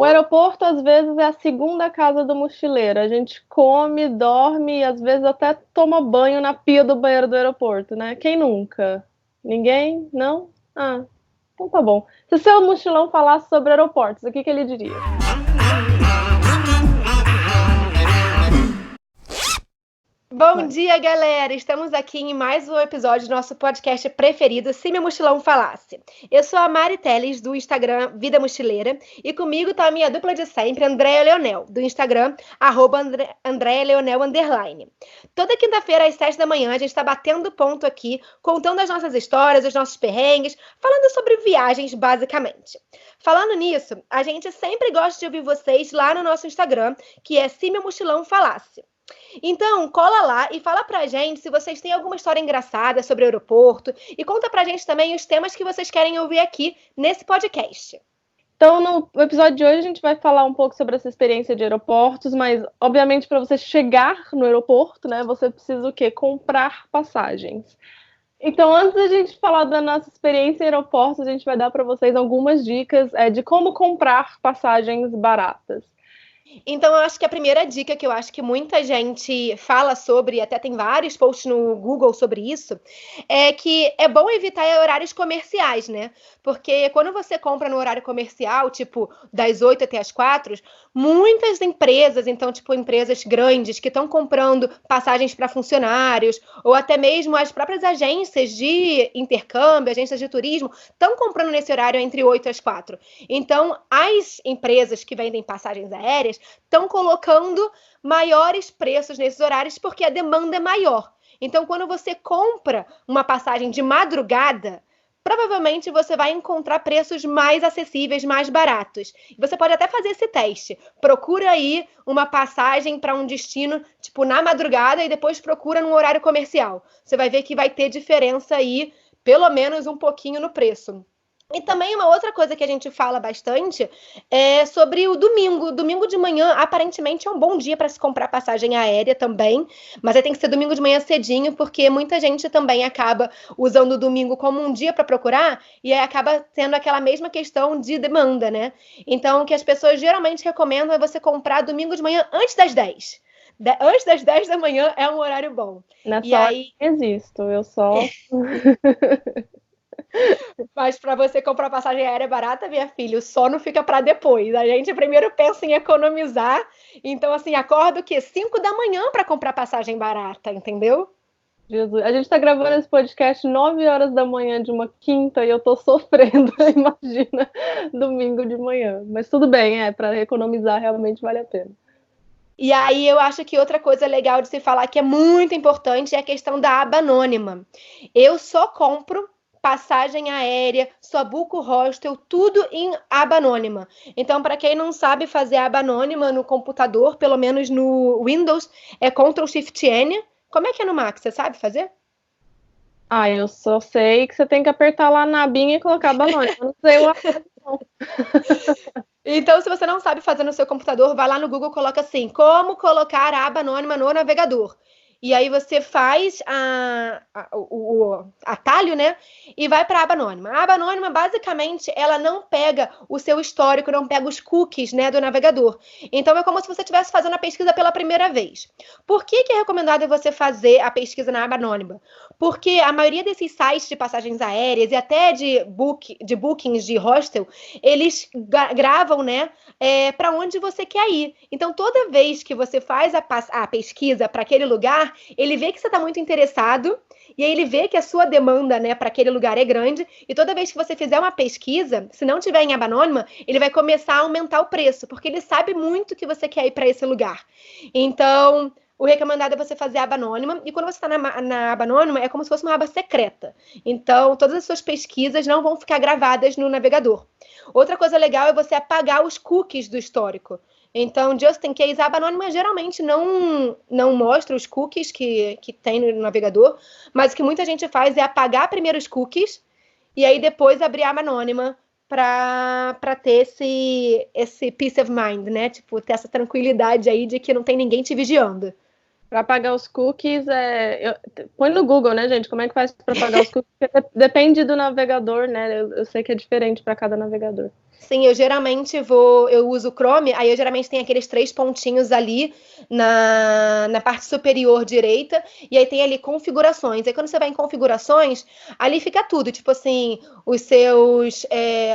O aeroporto, às vezes, é a segunda casa do mochileiro. A gente come, dorme e, às vezes, até toma banho na pia do banheiro do aeroporto, né? Quem nunca? Ninguém? Não? Ah, então tá bom. Se o seu mochilão falasse sobre aeroportos, o que que ele diria? Bom Vai. dia, galera! Estamos aqui em mais um episódio do nosso podcast preferido, Se Meu Mochilão Falasse. Eu sou a Mari Teles, do Instagram Vida Mochileira, e comigo tá a minha dupla de sempre, Andréia Leonel, do Instagram, Andréia Leonel _. Toda quinta-feira, às 7 da manhã, a gente está batendo ponto aqui, contando as nossas histórias, os nossos perrengues, falando sobre viagens, basicamente. Falando nisso, a gente sempre gosta de ouvir vocês lá no nosso Instagram, que é Se Meu Mochilão Falasse. Então, cola lá e fala pra gente se vocês têm alguma história engraçada sobre o aeroporto e conta pra gente também os temas que vocês querem ouvir aqui nesse podcast. Então, no episódio de hoje, a gente vai falar um pouco sobre essa experiência de aeroportos, mas, obviamente, para você chegar no aeroporto, né, você precisa o quê? Comprar passagens. Então, antes da gente falar da nossa experiência em aeroportos, a gente vai dar para vocês algumas dicas de como comprar passagens baratas. Então, eu acho que a primeira dica que eu acho que muita gente fala sobre, até tem vários posts no Google sobre isso, é que é bom evitar horários comerciais, né? Porque quando você compra no horário comercial, tipo, das 8 até as 4, muitas empresas, então, tipo, empresas grandes que estão comprando passagens para funcionários, ou até mesmo as próprias agências de intercâmbio, agências de turismo, estão comprando nesse horário entre 8 às 4. Então, as empresas que vendem passagens aéreas estão colocando maiores preços nesses horários porque a demanda é maior. Então, quando você compra uma passagem de madrugada, provavelmente você vai encontrar preços mais acessíveis, mais baratos. Você pode até fazer esse teste. Procura aí uma passagem para um destino, tipo, na madrugada e depois procura num horário comercial. Você vai ver que vai ter diferença aí, pelo menos um pouquinho no preço. E também uma outra coisa que a gente fala bastante é sobre o domingo. Domingo de manhã, aparentemente, é um bom dia para se comprar passagem aérea também, mas aí tem que ser domingo de manhã cedinho, porque muita gente também acaba usando o domingo como um dia para procurar e aí acaba tendo aquela mesma questão de demanda, né? Então, o que as pessoas geralmente recomendam é você comprar domingo de manhã antes das 10. Antes das 10 da manhã é um horário bom. E Nessa hora aí, eu existo, eu só. mas para você comprar passagem aérea barata, minha filha, o sono fica para depois. A gente primeiro pensa em economizar. Então, assim, acorda o quê? 5 da manhã para comprar passagem barata, entendeu? Jesus. A gente tá gravando esse podcast 9 horas da manhã de uma quinta e eu tô sofrendo, imagina, domingo de manhã. Mas tudo bem, para economizar realmente vale a pena. E aí eu acho que outra coisa legal de se falar que é muito importante é a questão da aba anônima. Eu só compro passagem aérea, só buco hostel, tudo em aba anônima. Então, para quem não sabe fazer aba anônima no computador, pelo menos no Windows, é Ctrl Shift N. Como é que é no Mac? Você sabe fazer? Ah, eu só sei que você tem que apertar lá na abinha e colocar banana. Eu não sei o não. Então, se você não sabe fazer no seu computador, vai lá no Google, coloca assim, como colocar a aba anônima no navegador. E aí você faz o atalho, né? E vai para a aba anônima. A aba anônima, basicamente, ela não pega o seu histórico, não pega os cookies, né, do navegador. Então, é como se você estivesse fazendo a pesquisa pela primeira vez. Por que é recomendado você fazer a pesquisa na aba anônima? Porque a maioria desses sites de passagens aéreas e até de bookings de hostel, eles gravam, né, para onde você quer ir. Então, toda vez que você faz a pesquisa para aquele lugar, ele vê que você está muito interessado e aí ele vê que a sua demanda, né, para aquele lugar é grande e toda vez que você fizer uma pesquisa, se não tiver em aba anônima, ele vai começar a aumentar o preço, porque ele sabe muito que você quer ir para esse lugar. Então, o recomendado é você fazer aba anônima, e quando você está na aba anônima, é como se fosse uma aba secreta. Então, todas as suas pesquisas não vão ficar gravadas no navegador. Outra coisa legal é você apagar os cookies do histórico. Então, just in case, a aba anônima geralmente não mostra os cookies que tem no navegador, mas o que muita gente faz é apagar primeiro os cookies e aí depois abrir a aba anônima para ter esse peace of mind, né? Tipo, ter essa tranquilidade aí de que não tem ninguém te vigiando. Para apagar os cookies, põe no Google, né, gente? Como é que faz para apagar os cookies? Porque depende do navegador, né? Eu sei que é diferente para cada navegador. Sim, eu uso o Chrome, aí eu geralmente tenho aqueles 3 pontinhos ali na parte superior direita, e aí tem ali configurações. Aí quando você vai em configurações, ali fica tudo, tipo assim,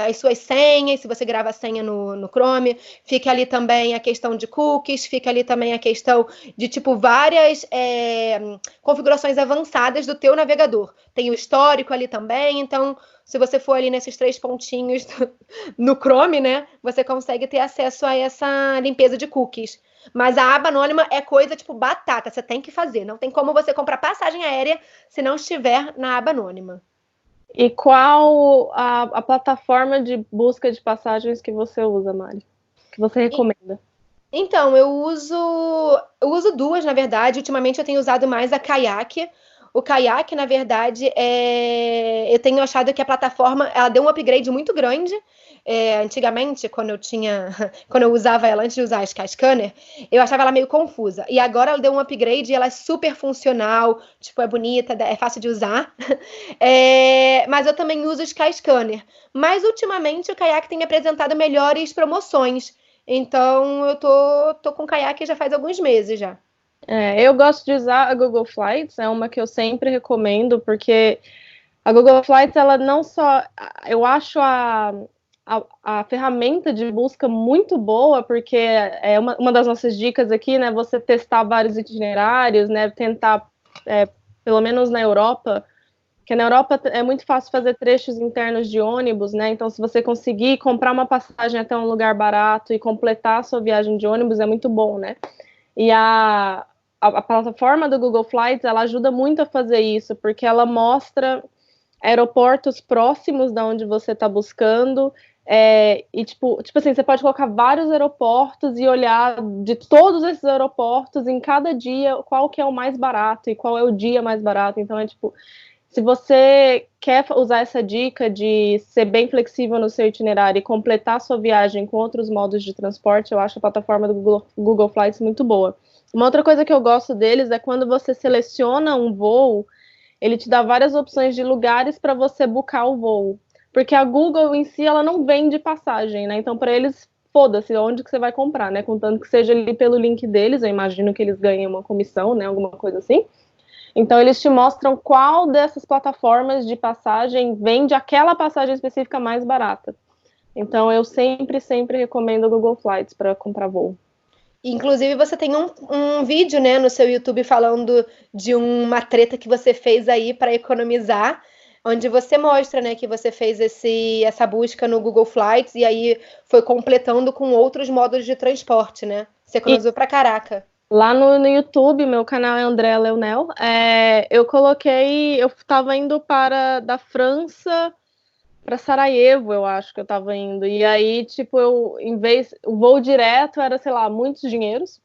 as suas senhas, se você grava a senha no Chrome, fica ali também a questão de cookies, fica ali também a questão de, tipo, várias configurações avançadas do teu navegador. Tem o histórico ali também, então, se você for ali nesses 3 pontinhos no Chrome, né, você consegue ter acesso a essa limpeza de cookies. Mas a aba anônima é coisa tipo batata, você tem que fazer. Não tem como você comprar passagem aérea se não estiver na aba anônima. E qual a plataforma de busca de passagens que você usa, Mari? Que você recomenda? Então, eu uso duas, na verdade. Ultimamente eu tenho usado mais a Kayak. O Kayak, na verdade, eu tenho achado que a plataforma ela deu um upgrade muito grande. Antigamente, quando eu usava ela antes de usar a Skyscanner, eu achava ela meio confusa. E agora ela deu um upgrade e ela é super funcional, tipo, é bonita, é fácil de usar. Mas eu também uso o Skyscanner. Mas ultimamente o Kayak tem me apresentado melhores promoções. Então eu tô com Kayak já faz alguns meses já. Eu gosto de usar a Google Flights, é uma que eu sempre recomendo, porque a Google Flights, ela não só. Eu acho a ferramenta de busca muito boa, porque é uma das nossas dicas aqui, né? Você testar vários itinerários, né? Tentar, pelo menos na Europa, que na Europa é muito fácil fazer trechos internos de ônibus, né? Então, se você conseguir comprar uma passagem até um lugar barato e completar a sua viagem de ônibus, é muito bom, né? E a plataforma do Google Flights, ela ajuda muito a fazer isso, porque ela mostra aeroportos próximos da onde você está buscando, e tipo assim, você pode colocar vários aeroportos e olhar de todos esses aeroportos em cada dia qual que é o mais barato e qual é o dia mais barato. Então é tipo, se você quer usar essa dica de ser bem flexível no seu itinerário e completar sua viagem com outros modos de transporte, eu acho a plataforma do Google Flights muito boa. Uma outra coisa que eu gosto deles é quando você seleciona um voo, ele te dá várias opções de lugares para você buscar o voo. Porque a Google em si, ela não vende passagem, né? Então, para eles, foda-se onde que você vai comprar, né? Contanto que seja ali pelo link deles, eu imagino que eles ganhem uma comissão, né? Alguma coisa assim. Então, eles te mostram qual dessas plataformas de passagem vende aquela passagem específica mais barata. Então, eu sempre, sempre recomendo o Google Flights para comprar voo. Inclusive, você tem um vídeo, né, no seu YouTube falando de uma treta que você fez aí para economizar, onde você mostra, né, que você fez essa busca no Google Flights e aí foi completando com outros modos de transporte, né? Você economizou pra caraca. Lá no YouTube, meu canal é André Leonel, eu coloquei, eu estava indo da França para Sarajevo, eu acho que eu estava indo, e aí, tipo, o voo direto era, sei lá, muitos dinheiros,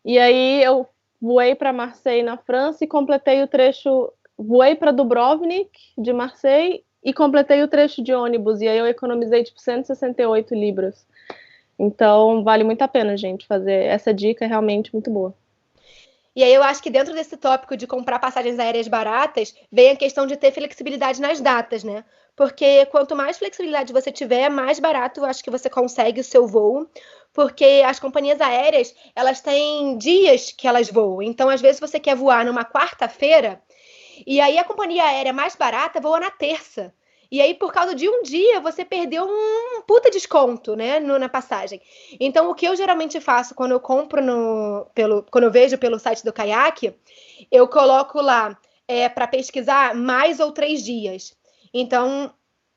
e aí eu voei para Marseille, na França, e completei o trecho, voei para Dubrovnik, de Marseille, e completei o trecho de ônibus, e aí eu economizei, tipo, 168 libras. Então, vale muito a pena, gente, fazer. Essa dica é realmente muito boa. E aí eu acho que dentro desse tópico de comprar passagens aéreas baratas, vem a questão de ter flexibilidade nas datas, né? Porque quanto mais flexibilidade você tiver, mais barato eu acho que você consegue o seu voo. Porque as companhias aéreas, elas têm dias que elas voam. Então, às vezes, você quer voar numa quarta-feira, e aí a companhia aérea mais barata voa na terça. E aí, por causa de um dia, você perdeu um puta desconto, né, na passagem. Então, o que eu geralmente faço quando eu compro quando eu vejo pelo site do Kayak, eu coloco lá para pesquisar mais ou 3 dias. Então,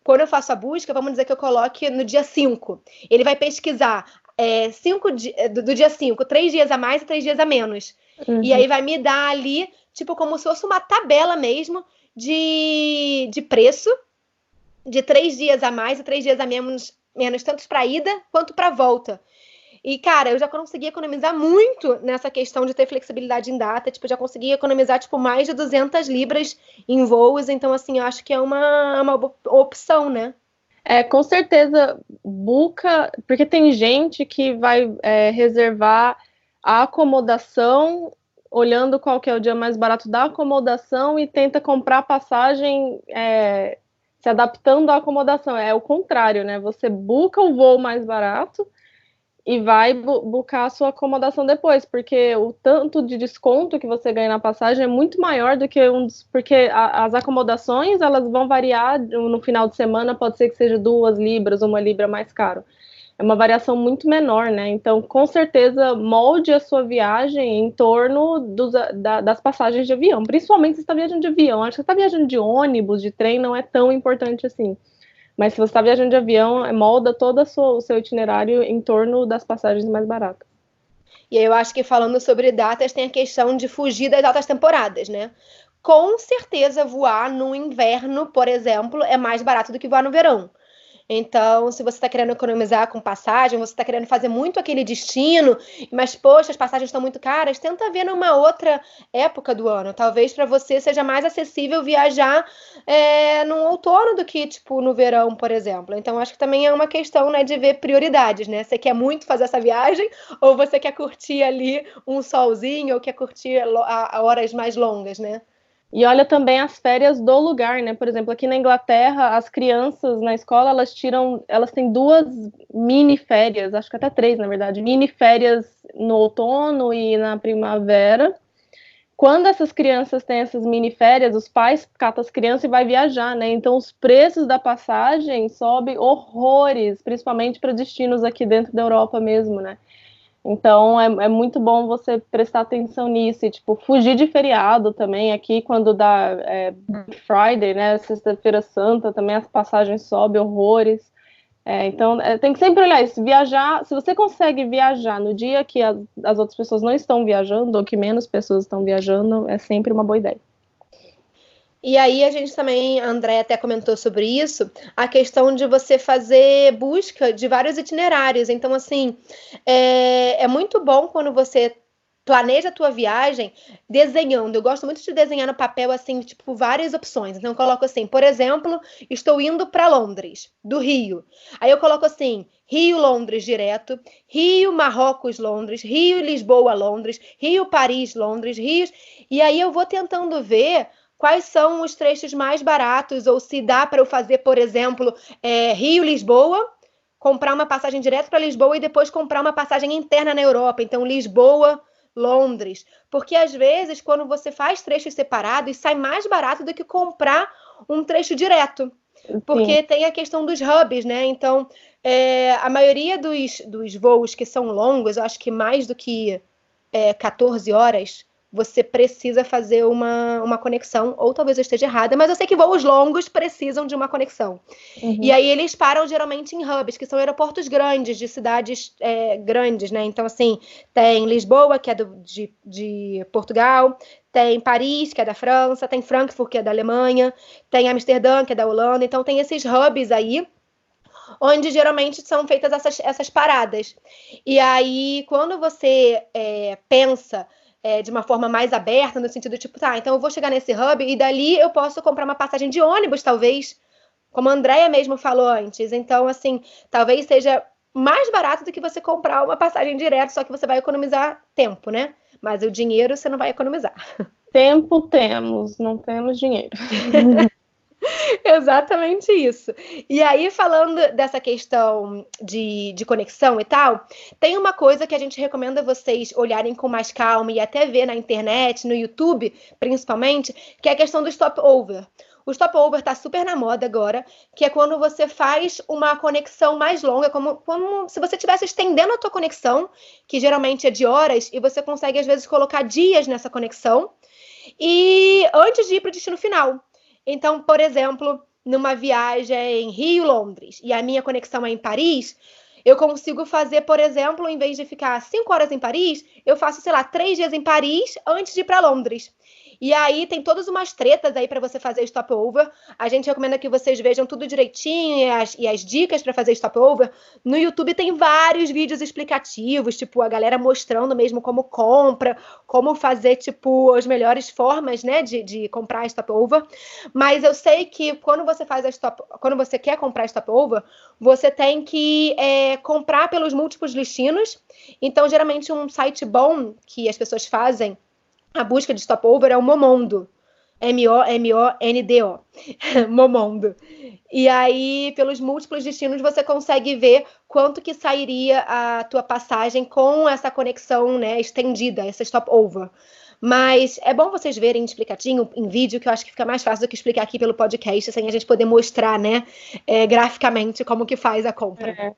quando eu faço a busca, vamos dizer que eu coloque no dia 5. Ele vai pesquisar do dia 5, 3 dias a mais e 3 dias a menos. Uhum. E aí vai me dar ali, tipo, como se fosse uma tabela mesmo de preço de 3 dias a mais e 3 dias a menos tanto para ida quanto para volta. E, cara, eu já consegui economizar muito nessa questão de ter flexibilidade em data. Tipo, já consegui economizar, tipo, mais de 200 libras em voos. Então, assim, eu acho que é uma opção, né? Com certeza, porque tem gente que vai reservar a acomodação, olhando qual que é o dia mais barato da acomodação e tenta comprar passagem se adaptando à acomodação. É o contrário, né? Você busca o voo mais barato e vai buscar a sua acomodação depois, porque o tanto de desconto que você ganha na passagem é muito maior do que porque as acomodações, elas vão variar no final de semana, pode ser que seja 2 libras, 1 libra mais caro. É uma variação muito menor, né? Então, com certeza, molde a sua viagem em torno das passagens de avião, principalmente se está viajando de avião. Acho que se está viajando de ônibus, de trem, não é tão importante assim. Mas se você está viajando de avião, molda todo o seu itinerário em torno das passagens mais baratas. E aí eu acho que falando sobre datas, tem a questão de fugir das altas temporadas, né? Com certeza, voar no inverno, por exemplo, é mais barato do que voar no verão. Então, se você está querendo economizar com passagem, você está querendo fazer muito aquele destino, mas, poxa, as passagens estão muito caras, tenta ver numa outra época do ano. Talvez para você seja mais acessível viajar no outono do que, tipo, no verão, por exemplo. Então, acho que também é uma questão, né, de ver prioridades, né? Você quer muito fazer essa viagem ou você quer curtir ali um solzinho ou quer curtir a horas mais longas, né? E olha também as férias do lugar, né? Por exemplo, aqui na Inglaterra, as crianças na escola, elas têm 2 mini férias, acho que até 3, na verdade, mini férias no outono e na primavera. Quando essas crianças têm essas mini férias, os pais catam as crianças e vai viajar, né? Então os preços da passagem sobem horrores, principalmente para destinos aqui dentro da Europa mesmo, né? Então é muito bom você prestar atenção nisso e, tipo, fugir de feriado também. Aqui, quando dá Black Friday, né? Sexta-feira Santa, também as passagens sobem horrores. Então tem que sempre olhar isso. Viajar, se você consegue viajar no dia que as outras pessoas não estão viajando, ou que menos pessoas estão viajando, é sempre uma boa ideia. E aí a gente também, a André até comentou sobre isso, a questão de você fazer busca de vários itinerários. Então, assim, é muito bom quando você planeja a tua viagem desenhando. Eu gosto muito de desenhar no papel, assim, tipo, várias opções. Então, eu coloco assim, por exemplo, estou indo para Londres, do Rio. Aí eu coloco assim, Rio, Londres direto, Rio, Marrocos, Londres, Rio, Lisboa, Londres, Rio, Paris, Londres, Rio. E aí eu vou tentando ver quais são os trechos mais baratos, ou se dá para eu fazer, por exemplo, Rio-Lisboa, comprar uma passagem direto para Lisboa e depois comprar uma passagem interna na Europa. Então, Lisboa, Londres. Porque, às vezes, quando você faz trechos separados, sai mais barato do que comprar um trecho direto. Porque Sim. tem a questão dos hubs, né? Então, a maioria dos voos que são longos, eu acho que mais do que 14 horas, você precisa fazer uma conexão, ou talvez eu esteja errada, mas eu sei que voos longos precisam de uma conexão. Uhum. E aí eles param geralmente em hubs, que são aeroportos grandes, de cidades grandes, né? Então, assim, tem Lisboa, que é de Portugal, tem Paris, que é da França, tem Frankfurt, que é da Alemanha, tem Amsterdã, que é da Holanda. Então, tem esses hubs aí, onde geralmente são feitas essas paradas. E aí, quando você pensa de uma forma mais aberta, no sentido tipo, tá, então eu vou chegar nesse hub e dali eu posso comprar uma passagem de ônibus, talvez, como a Andréia mesmo falou antes. Então, assim, talvez seja mais barato do que você comprar uma passagem direto, só que você vai economizar tempo, né? Mas o dinheiro você não vai economizar. Tempo temos, não temos dinheiro. Exatamente isso. E aí, falando dessa questão de conexão e tal, tem uma coisa que a gente recomenda vocês olharem com mais calma e até ver na internet, no YouTube, principalmente, que é a questão do stopover. O stopover tá super na moda agora, que é quando você faz uma conexão mais longa, como se você estivesse estendendo a tua conexão, que geralmente é de horas, e você consegue, às vezes, colocar dias nessa conexão, e antes de ir para o destino final. Então, por exemplo, numa viagem Rio-Londres e a minha conexão é em Paris, eu consigo fazer, por exemplo, em vez de ficar 5 horas em Paris, eu faço, sei lá, 3 dias em Paris antes de ir para Londres. E aí tem todas umas tretas aí para você fazer stopover. A gente recomenda que vocês vejam tudo direitinho e as dicas para fazer stopover. No YouTube tem vários vídeos explicativos, tipo, a galera mostrando mesmo como compra, como fazer, tipo, as melhores formas, né, de comprar stopover. Mas eu sei que quando você quando você quer comprar stopover, você tem que comprar pelos múltiplos destinos. Então, geralmente, um site bom que as pessoas fazem a busca de stopover é o Momondo. Momondo. Momondo. E aí, pelos múltiplos destinos, você consegue ver quanto que sairia a tua passagem com essa conexão, né, estendida, essa stopover. Mas é bom vocês verem explicadinho em vídeo, que eu acho que fica mais fácil do que explicar aqui pelo podcast, sem a gente poder mostrar, né, graficamente como que faz a compra.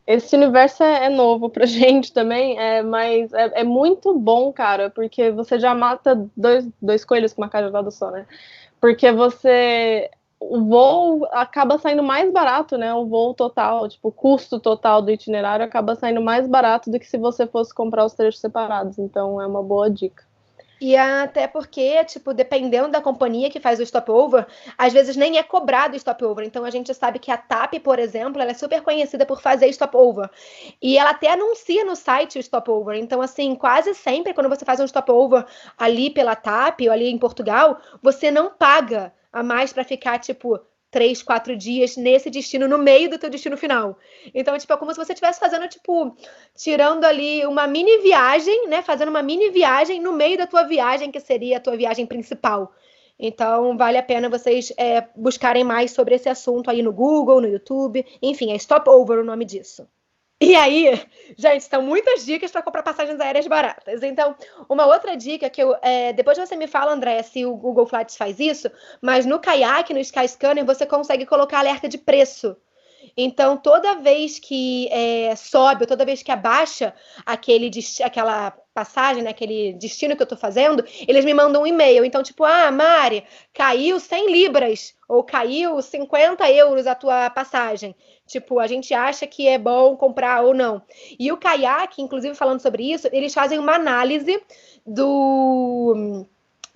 Esse universo é novo pra gente também, mas é muito bom, cara, porque você já mata dois coelhos com uma cajadada só, né? Porque o voo acaba saindo mais barato, né? O voo total, tipo, o custo total do itinerário acaba saindo mais barato do que se você fosse comprar os trechos separados. Então, é uma boa dica. E até porque, tipo, dependendo da companhia que faz o stopover, às vezes nem é cobrado o stopover. Então a gente sabe que a TAP, por exemplo, ela é super conhecida por fazer stopover. E ela até anuncia no site o stopover. Então, assim, quase sempre quando você faz um stopover ali pela TAP ou ali em Portugal, você não paga a mais para ficar, tipo, 3, 4 dias nesse destino, no meio do teu destino final. Então, tipo, é como se você estivesse fazendo, tipo, tirando ali uma mini viagem, né? Fazendo uma mini viagem no meio da tua viagem, que seria a tua viagem principal. Então, vale a pena vocês buscarem mais sobre esse assunto aí no Google, no YouTube. Enfim, é Stopover o nome disso. E aí, gente, são muitas dicas para comprar passagens aéreas baratas. Então, uma outra dica que depois você me fala, André, se o Google Flights faz isso, mas no Kayak, no Skyscanner, você consegue colocar alerta de preço. Então, toda vez que sobe, ou toda vez que abaixa aquela passagem, né, aquele destino que eu tô fazendo, eles me mandam um e-mail. Então, tipo, Mari, caiu 100 libras, ou caiu 50 euros a tua passagem. Tipo, a gente acha que é bom comprar ou não. E o Kayak, inclusive falando sobre isso, eles fazem uma análise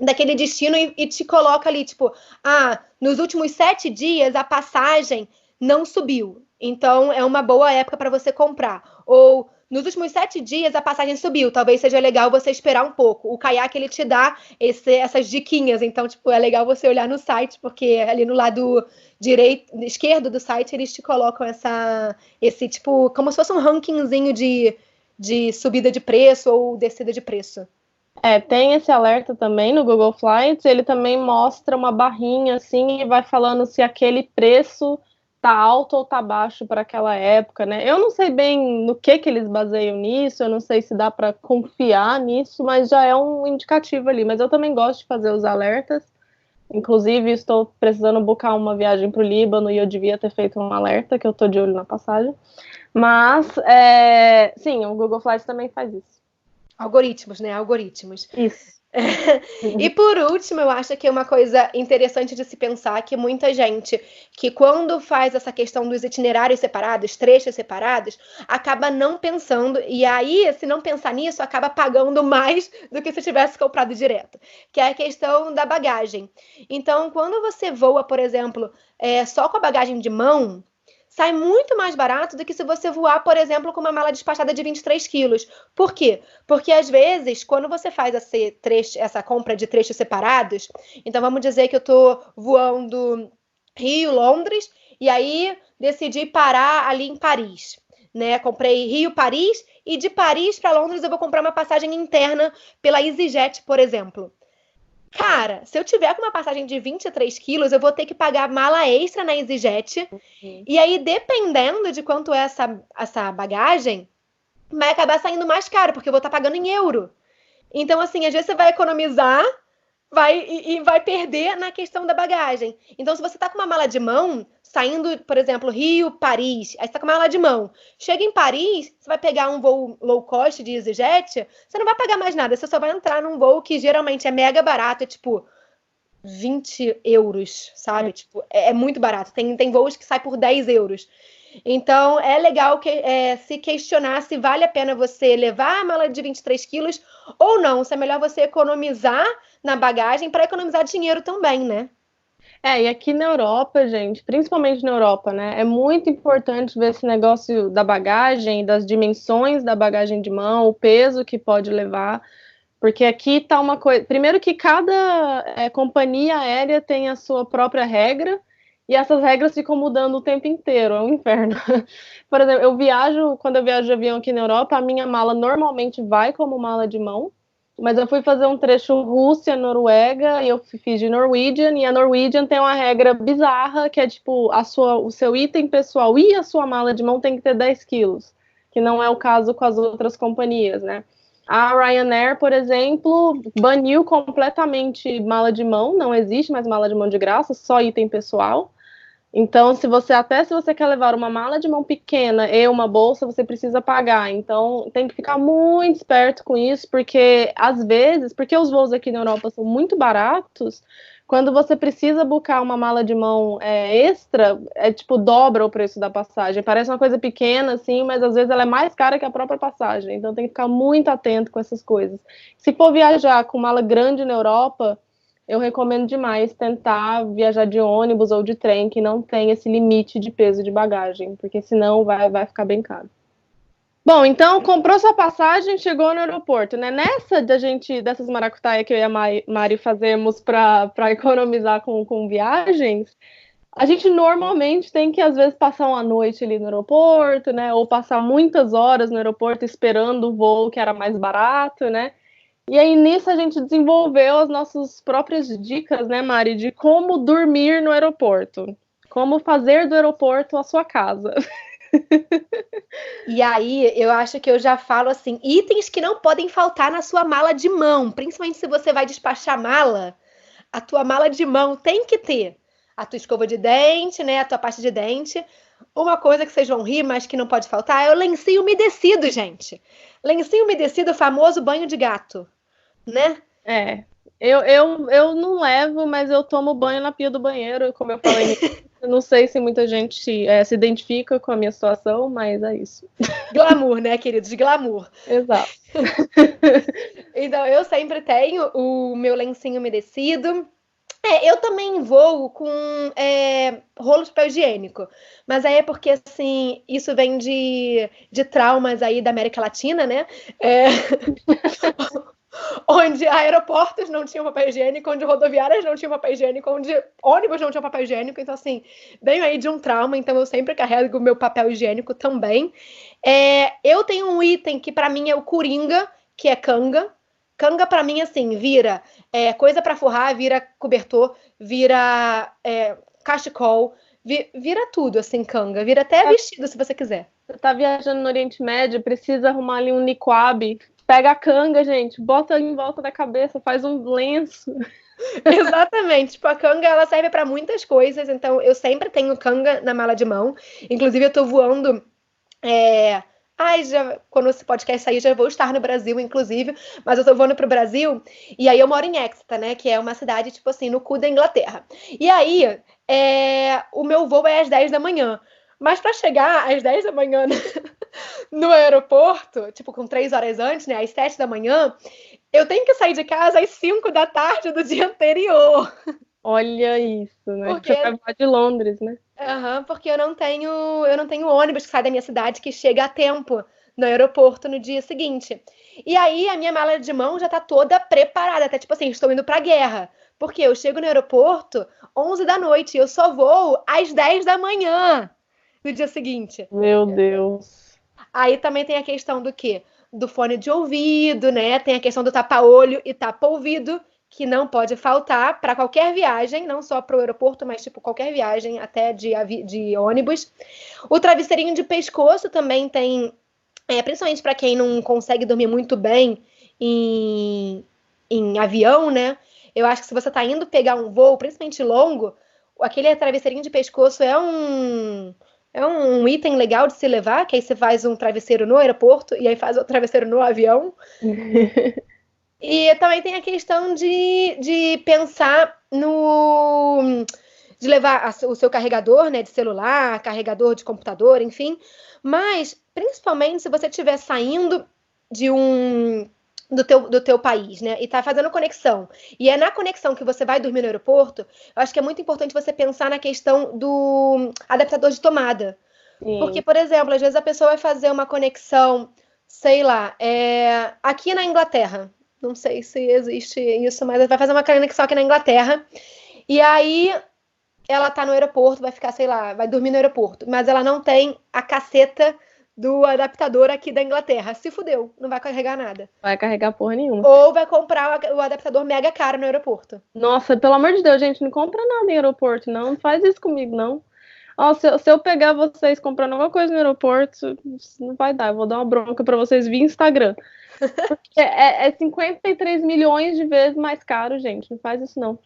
daquele destino e te coloca ali, tipo, nos últimos 7 dias a passagem não subiu. Então, é uma boa época para você comprar. Ou, nos últimos 7 dias, a passagem subiu. Talvez seja legal você esperar um pouco. O Kayak, ele te dá essas diquinhas. Então, tipo, é legal você olhar no site, porque ali no lado esquerdo do site, eles te colocam esse, tipo, como se fosse um rankingzinho de subida de preço ou descida de preço. Tem esse alerta também no Google Flights. Ele também mostra uma barrinha, assim, e vai falando se aquele preço tá alto ou tá baixo para aquela época, né? Eu não sei bem no que eles baseiam nisso, eu não sei se dá para confiar nisso, mas já é um indicativo ali. Mas eu também gosto de fazer os alertas. Inclusive, estou precisando buscar uma viagem para o Líbano e eu devia ter feito um alerta, que eu tô de olho na passagem. Mas, sim, o Google Flights também faz isso. Algoritmos, né? Algoritmos. Isso. E por último, eu acho que é uma coisa interessante de se pensar que muita gente que quando faz essa questão dos itinerários separados, trechos separados, acaba não pensando, e aí, se não pensar nisso, acaba pagando mais do que se tivesse comprado direto, que é a questão da bagagem. Então, quando você voa, por exemplo, só com a bagagem de mão, sai muito mais barato do que se você voar, por exemplo, com uma mala despachada de 23 quilos. Por quê? Porque, às vezes, quando você faz essa compra de trechos separados, então vamos dizer que eu estou voando Rio-Londres, e aí decidi parar ali em Paris. Né? Comprei Rio-Paris, e de Paris para Londres eu vou comprar uma passagem interna pela EasyJet, por exemplo. Cara, se eu tiver com uma passagem de 23 quilos, eu vou ter que pagar mala extra na EasyJet. E aí, dependendo de quanto é essa bagagem, vai acabar saindo mais caro, porque eu vou estar pagando em euro. Então, assim, às vezes você vai economizar e vai perder na questão da bagagem. Então, se você tá com uma mala de mão, saindo, por exemplo, Rio, Paris, aí você tá com uma mala de mão, chega em Paris, você vai pegar um voo low cost de EasyJet, você não vai pagar mais nada, você só vai entrar num voo que geralmente é mega barato, é tipo 20 euros, sabe? Tipo, é muito barato. Tem voos que saem por 10 euros. Então, é legal se questionar se vale a pena você levar a mala de 23 quilos ou não. Se é melhor você economizar na bagagem para economizar dinheiro também, né? E aqui na Europa, gente, principalmente na Europa, né? É muito importante ver esse negócio da bagagem, das dimensões da bagagem de mão, o peso que pode levar. Porque aqui tá uma coisa. Primeiro que cada companhia aérea tem a sua própria regra, e essas regras ficam mudando o tempo inteiro, é um inferno. Por exemplo, quando eu viajo de avião aqui na Europa, a minha mala normalmente vai como mala de mão, Mas eu fui fazer um trecho Rússia-Noruega e eu fiz de Norwegian, e a Norwegian tem uma regra bizarra, que é tipo, o seu item pessoal e a sua mala de mão tem que ter 10 quilos, que não é o caso com as outras companhias, né? A Ryanair, por exemplo, baniu completamente mala de mão, não existe mais mala de mão de graça, só item pessoal. Então, se você quer levar uma mala de mão pequena e uma bolsa, você precisa pagar. Então, tem que ficar muito esperto com isso, porque às vezes, porque os voos aqui na Europa são muito baratos, quando você precisa buscar uma mala de mão extra, é tipo dobra o preço da passagem. Parece uma coisa pequena, assim, mas às vezes ela é mais cara que a própria passagem. Então, tem que ficar muito atento com essas coisas. Se for viajar com mala grande na Europa, eu recomendo demais tentar viajar de ônibus ou de trem que não tem esse limite de peso de bagagem, porque senão vai ficar bem caro. Bom, então comprou sua passagem, chegou no aeroporto, né? Dessas maracutaia que eu e a Mari fazemos para economizar com viagens, a gente normalmente tem que, às vezes, passar uma noite ali no aeroporto, né? Ou passar muitas horas no aeroporto esperando o voo que era mais barato, né? E aí, nisso, a gente desenvolveu as nossas próprias dicas, né, Mari, de como dormir no aeroporto. Como fazer do aeroporto a sua casa. E aí, eu acho que eu já falo assim, itens que não podem faltar na sua mala de mão, principalmente se você vai despachar mala, a tua mala de mão tem que ter a tua escova de dente, né, a tua pasta de dente. Uma coisa que vocês vão rir, mas que não pode faltar, é o lencinho umedecido, gente. Lencinho umedecido, o famoso banho de gato, né? Eu não levo, mas eu tomo banho na pia do banheiro, como eu falei. Eu não sei se muita gente se identifica com a minha situação, mas é isso. Glamour, né, queridos? Glamour. Exato. Então, eu sempre tenho o meu lencinho umedecido. Eu também vou com rolo de papel higiênico. Mas aí é porque, assim, isso vem de traumas aí da América Latina, né? Onde aeroportos não tinham papel higiênico, onde rodoviárias não tinham papel higiênico, onde ônibus não tinham papel higiênico. Então, assim, venho aí de um trauma, então eu sempre carrego o meu papel higiênico também. Eu tenho um item que pra mim é o coringa, que é canga. Canga pra mim, assim, vira coisa pra forrar, vira cobertor, vira cachecol, vira tudo, assim, canga. Vira até vestido, se você quiser. Você tá viajando no Oriente Médio, precisa arrumar ali um niqab. Pega a canga, gente, bota em volta da cabeça, faz um lenço. Exatamente, tipo, a canga ela serve para muitas coisas, então eu sempre tenho canga na mala de mão. Inclusive, eu tô voando. Quando esse podcast sair, já vou estar no Brasil, inclusive, mas eu tô voando pro Brasil, e aí eu moro em Exeter, né, que é uma cidade, tipo assim, no cu da Inglaterra. E aí, o meu voo é às 10 da manhã, mas para chegar às 10 da manhã no aeroporto, tipo, com 3 horas antes, né, às 7 da manhã, eu tenho que sair de casa às 5 da tarde do dia anterior. Olha isso, né? Porque... Você vai voar de Londres, né? Porque eu não tenho ônibus que sai da minha cidade que chega a tempo no aeroporto no dia seguinte. E aí a minha mala de mão já tá toda preparada, até tipo assim, estou indo pra guerra. Porque eu chego no aeroporto 11 da noite e eu só vou às 10 da manhã no dia seguinte. Meu Deus. Aí também tem a questão do quê? Do fone de ouvido, né? Tem a questão do tapa-olho e tapa-ouvido, que não pode faltar para qualquer viagem, não só para o aeroporto, mas tipo qualquer viagem, até de ônibus. O travesseirinho de pescoço também tem, principalmente para quem não consegue dormir muito bem em avião, né? Eu acho que se você está indo pegar um voo, principalmente longo, aquele travesseirinho de pescoço é um item legal de se levar, que aí você faz um travesseiro no aeroporto e aí faz o travesseiro no avião. E também tem a questão de pensar de levar o seu carregador, né, de celular, carregador de computador, enfim. Mas, principalmente, se você estiver saindo do teu país, né, e tá fazendo conexão, e é na conexão que você vai dormir no aeroporto, eu acho que é muito importante você pensar na questão do adaptador de tomada. Sim. Porque, por exemplo, às vezes a pessoa vai fazer uma conexão, sei lá, aqui na Inglaterra, não sei se existe isso, mas vai fazer uma conexão aqui na Inglaterra. E aí ela tá no aeroporto, vai ficar, sei lá, vai dormir no aeroporto. Mas ela não tem a caceta do adaptador aqui da Inglaterra. Se fudeu, não vai carregar nada. Vai carregar porra nenhuma. Ou vai comprar o adaptador mega caro no aeroporto. Nossa, pelo amor de Deus, gente, não compra nada em aeroporto, não faz isso comigo, não. Ó, se eu pegar vocês comprando alguma coisa no aeroporto, não vai dar. Eu vou dar uma bronca pra vocês via Instagram. Porque é 53 milhões de vezes mais caro, gente. Não faz isso, não.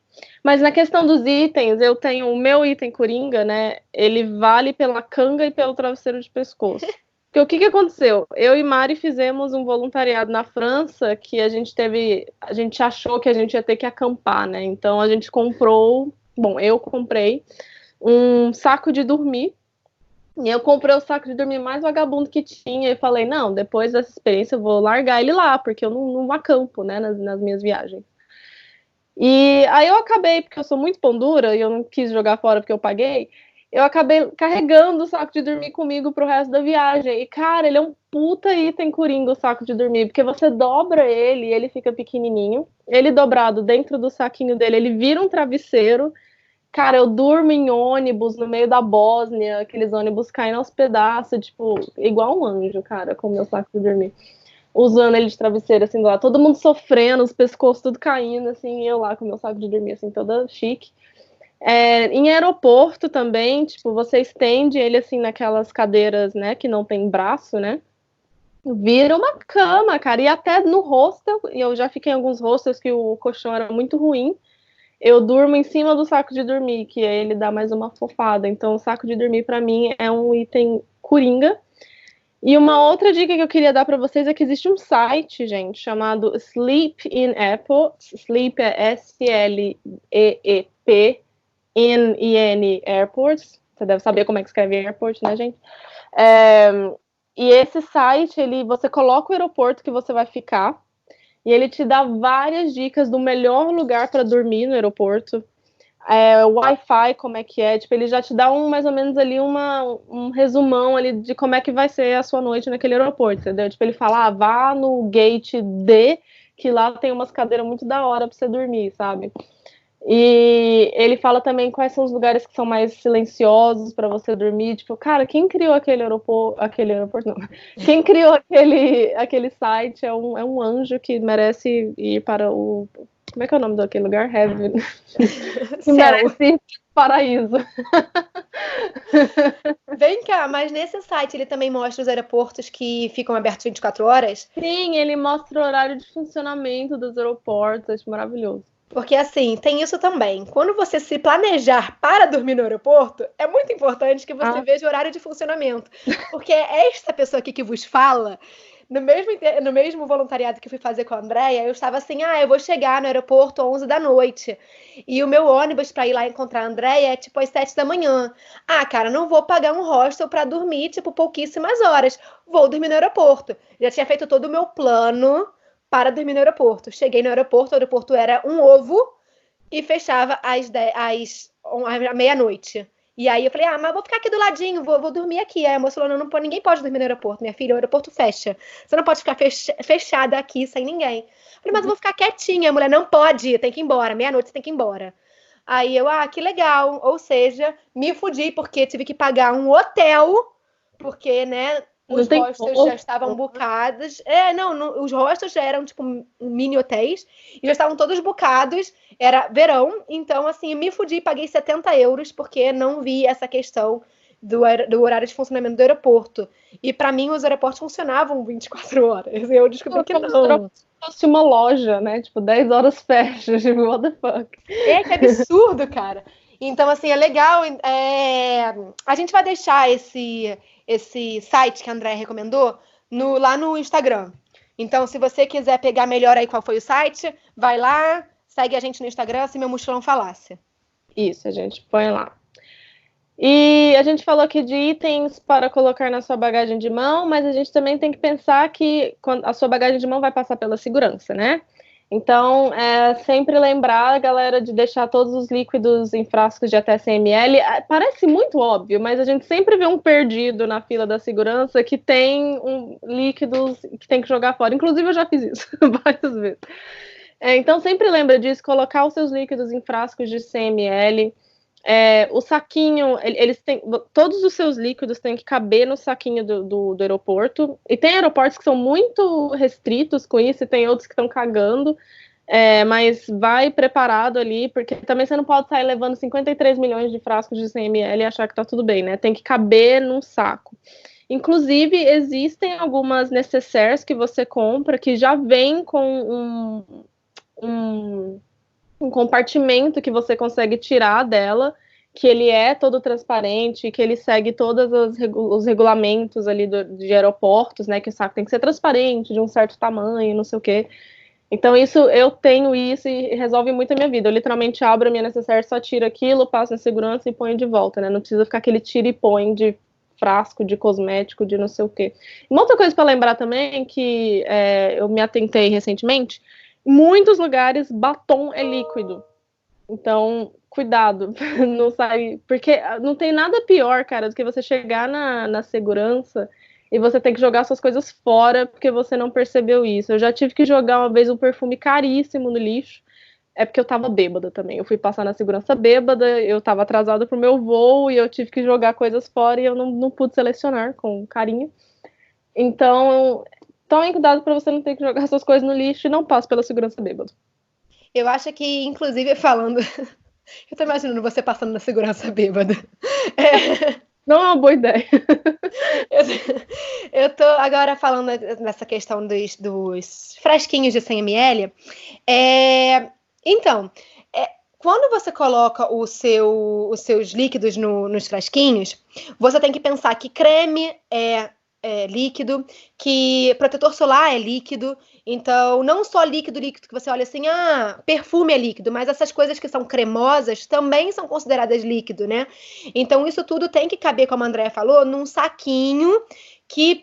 Mas na questão dos itens, eu tenho o meu item Coringa, né? Ele vale pela canga e pelo travesseiro de pescoço. Porque o que aconteceu? Eu e Mari fizemos um voluntariado na França que a gente achou que a gente ia ter que acampar, né? Então a gente comprou, eu comprei um saco de dormir. E eu comprei o saco de dormir mais vagabundo que tinha e falei, não, depois dessa experiência eu vou largar ele lá, porque eu não acampo, né, nas minhas viagens. E aí eu acabei, porque eu sou muito pão dura e eu não quis jogar fora porque eu paguei, eu acabei carregando o saco de dormir comigo pro resto da viagem. E, cara, ele é um puta item Coringa, o saco de dormir, porque você dobra ele e ele fica pequenininho. Ele dobrado dentro do saquinho dele, ele vira um travesseiro. Cara, eu durmo em ônibus no meio da Bósnia, aqueles ônibus caindo aos pedaços, tipo, igual um anjo, cara, com o meu saco de dormir. Usando ele de travesseiro, assim, do lado. Todo mundo sofrendo, os pescoços tudo caindo, assim, e eu lá com o meu saco de dormir, assim, toda chique. Em aeroporto também, tipo, você estende ele, assim, naquelas cadeiras, né, que não tem braço, né? Vira uma cama, cara. E até no hostel, e eu já fiquei em alguns hostels que o colchão era muito ruim, eu durmo em cima do saco de dormir, que aí ele dá mais uma fofada. Então, o saco de dormir, pra mim, é um item Coringa. E uma outra dica que eu queria dar pra vocês é que existe um site, gente, chamado Sleep in Apple. Sleep é S-L-E-E-P N-I-N Airports. Você deve saber como é que escreve airport, né, gente? E esse site, você coloca o aeroporto que você vai ficar, e ele te dá várias dicas do melhor lugar para dormir no aeroporto. Wi-Fi, como é que é. Tipo, ele já te dá mais ou menos ali um resumão ali de como é que vai ser a sua noite naquele aeroporto, entendeu? Tipo, ele fala, vá no gate D, que lá tem umas cadeiras muito da hora para você dormir, sabe? E ele fala também quais são os lugares que são mais silenciosos para você dormir. Tipo, cara, quem criou aquele aeroporto não. Quem criou aquele site é um anjo que merece ir para o... Como é que é o nome daquele lugar? Heaven. Que merece ir para o paraíso. Vem cá, mas nesse site ele também mostra os aeroportos que ficam abertos 24 horas? Sim, ele mostra o horário de funcionamento dos aeroportos. Acho maravilhoso. Porque, assim, tem isso também. Quando você se planejar para dormir no aeroporto, é muito importante que você veja o horário de funcionamento. Porque esta pessoa aqui que vos fala, no mesmo voluntariado que eu fui fazer com a Andréia, eu estava assim, eu vou chegar no aeroporto às 11 da noite. E o meu ônibus para ir lá encontrar a Andréia é, tipo, às 7 da manhã. Cara, não vou pagar um hostel para dormir, tipo, pouquíssimas horas. Vou dormir no aeroporto. Já tinha feito todo o meu plano para dormir no aeroporto. Cheguei no aeroporto, o aeroporto era um ovo e fechava às meia-noite. E aí eu falei, mas vou ficar aqui do ladinho, vou dormir aqui. Aí a moça falou, ninguém pode dormir no aeroporto, minha filha, o aeroporto fecha. Você não pode ficar fechada aqui sem ninguém. Eu falei, mas eu vou ficar quietinha. A mulher, não pode, tem que ir embora, meia-noite você tem que ir embora. Aí eu, que legal. Ou seja, me fudi porque tive que pagar um hotel, porque, né, os hostels já estavam bucados. Os hostels já eram, tipo, mini hotéis. E já estavam todos bucados. Era verão. Então, assim, me fudi. Paguei 70 euros porque não vi essa questão do horário de funcionamento do aeroporto. E, pra mim, os aeroportos funcionavam 24 horas. Eu descobri que não. Fosse uma loja, né? Tipo, 10 horas fecha. Tipo, what the fuck? Que absurdo, cara. Então, assim, é legal. A gente vai deixar esse site que a Andréia recomendou lá no Instagram. Então, se você quiser pegar melhor aí qual foi o site, vai lá, segue a gente no Instagram, Se Meu Mochilão Falasse. Isso, a gente põe lá. E a gente falou aqui de itens para colocar na sua bagagem de mão, mas a gente também tem que pensar que a sua bagagem de mão vai passar pela segurança, né? Então, sempre lembrar, galera, de deixar todos os líquidos em frascos de até 100 ml. Parece muito óbvio, mas a gente sempre vê um perdido na fila da segurança que tem líquidos que tem que jogar fora. Inclusive, eu já fiz isso várias vezes. Então, sempre lembra disso, colocar os seus líquidos em frascos de 100 ml. O saquinho, eles têm, todos os seus líquidos têm que caber no saquinho do aeroporto. E tem aeroportos que são muito restritos com isso, e tem outros que estão cagando. Mas vai preparado ali, porque também você não pode sair levando 53 milhões de frascos de 100 ml e achar que tá tudo bem, né? Tem que caber num saco. Inclusive, existem algumas necessaires que você compra que já vem com um compartimento que você consegue tirar dela, que ele é todo transparente, que ele segue todos os regulamentos ali de aeroportos, né? Que o saco tem que ser transparente, de um certo tamanho, não sei o quê. Então, eu tenho isso e resolve muito a minha vida. Eu literalmente abro a minha necessaire, só tiro aquilo, passo na segurança e ponho de volta, né? Não precisa ficar aquele tira e põe de frasco, de cosmético, de não sei o quê. Uma outra coisa para lembrar também, que eu me atentei recentemente, em muitos lugares, batom é líquido. Então, cuidado, não sai... Porque não tem nada pior, cara, do que você chegar na segurança e você tem que jogar suas coisas fora porque você não percebeu isso. Eu já tive que jogar uma vez um perfume caríssimo no lixo, porque eu tava bêbada também. Eu fui passar na segurança bêbada, eu tava atrasada pro meu voo e eu tive que jogar coisas fora e eu não pude selecionar com carinho. Então, tome cuidado para você não ter que jogar suas coisas no lixo e não passe pela segurança bêbada. Eu acho que, inclusive, falando... Eu tô imaginando você passando na segurança bêbada. Não é uma boa ideia. Eu tô agora falando nessa questão dos frasquinhos de 100 ml. Então, quando você coloca os seus líquidos nos frasquinhos, você tem que pensar que creme é líquido, que protetor solar é líquido. Então, não só líquido que você olha assim, perfume é líquido, mas essas coisas que são cremosas também são consideradas líquido, né? Então, isso tudo tem que caber, como a Andréa falou, num saquinho que,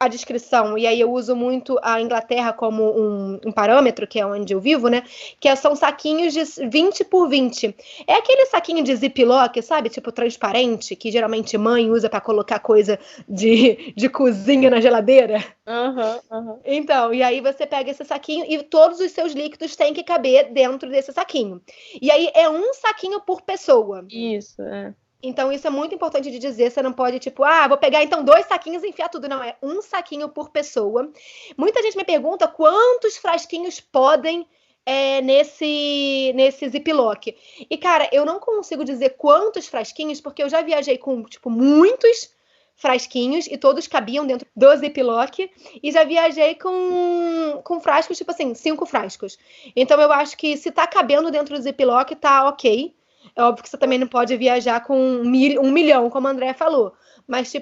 a descrição, e aí eu uso muito a Inglaterra como um parâmetro, que é onde eu vivo, né? Que são saquinhos de 20 por 20. É aquele saquinho de ziplock, sabe? Tipo transparente, que geralmente mãe usa para colocar coisa de cozinha na geladeira. Uhum. Então, e aí você pega esse saquinho e todos os seus líquidos têm que caber dentro desse saquinho. E aí é um saquinho por pessoa. Isso, Então, isso é muito importante de dizer. Você não pode, vou pegar então 2 saquinhos e enfiar tudo. Não, é um saquinho por pessoa. Muita gente me pergunta quantos frasquinhos podem nesse ziplock. E, cara, eu não consigo dizer quantos frasquinhos, porque eu já viajei com, muitos frasquinhos e todos cabiam dentro do ziplock. E já viajei com frascos, 5 frascos. Então, eu acho que se tá cabendo dentro do ziplock, tá ok. É óbvio que você também não pode viajar com 1 milhão, como a Andréa falou. Mas,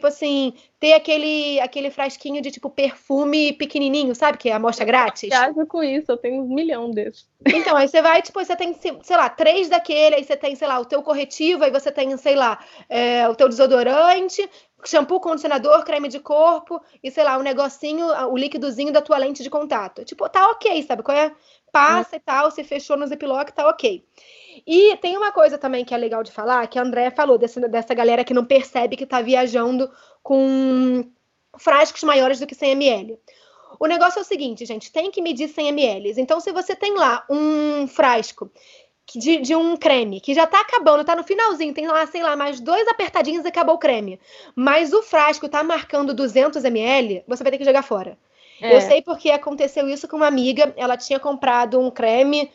ter aquele frasquinho de, perfume pequenininho, sabe? Que é amostra grátis. Eu viajo com isso, eu tenho 1 milhão desses. Então, aí você vai, você tem, sei lá, 3 daquele, aí você tem, sei lá, o teu corretivo, aí você tem, sei lá, o teu desodorante, shampoo, condicionador, creme de corpo e, sei lá, um negocinho, o líquidozinho da tua lente de contato. Tá ok, sabe? Qual é? Passa e tal, se fechou no ziplock, tá ok. E tem uma coisa também que é legal de falar, que a Andréa falou, dessa galera que não percebe que tá viajando com frascos maiores do que 100 ml. O negócio é o seguinte, gente, tem que medir 100 ml. Então, se você tem lá um frasco de um creme que já tá acabando, tá no finalzinho, tem lá, sei lá, mais 2 apertadinhos e acabou o creme, mas o frasco tá marcando 200 ml, você vai ter que jogar fora. Eu sei porque aconteceu isso com uma amiga. Ela tinha comprado um creme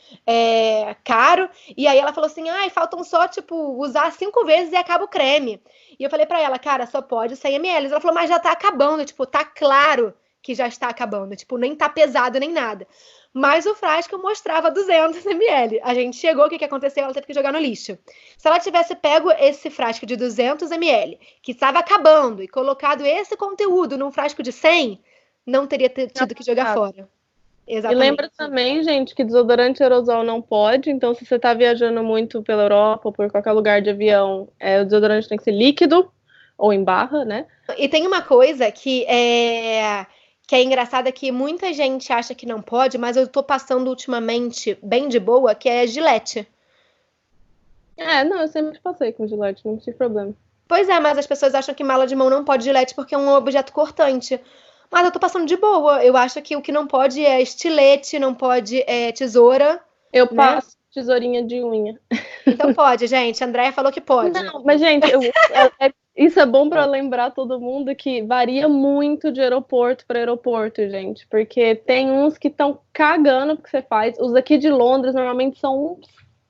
caro. E aí ela falou assim, faltam só, usar 5 vezes e acaba o creme. E eu falei pra ela, cara, só pode 100 ml. Ela falou, mas já tá acabando. Tá claro que já está acabando. Nem tá pesado nem nada. Mas o frasco mostrava 200 ml. A gente chegou, o que aconteceu? Ela teve que jogar no lixo. Se ela tivesse pego esse frasco de 200 ml, que estava acabando, e colocado esse conteúdo num frasco de 100... não teria tido que jogar fora. Exatamente. E lembra também, gente, que desodorante aerosol não pode. Então, se você tá viajando muito pela Europa ou por qualquer lugar de avião, o desodorante tem que ser líquido ou em barra, né? E tem uma coisa que é engraçada, que muita gente acha que não pode, mas eu tô passando ultimamente bem de boa, que é Gillette. Não, eu sempre passei com Gillette, não tive problema. Pois é, mas as pessoas acham que mala de mão não pode Gillette porque é um objeto cortante. Mas eu tô passando de boa. Eu acho que o que não pode é estilete, não pode tesoura. Eu passo tesourinha de unha. Então pode, gente. A Andréia falou que pode. Não, mas, gente, isso é bom para lembrar todo mundo que varia muito de aeroporto para aeroporto, gente. Porque tem uns que estão cagando o que você faz. Os aqui de Londres normalmente são um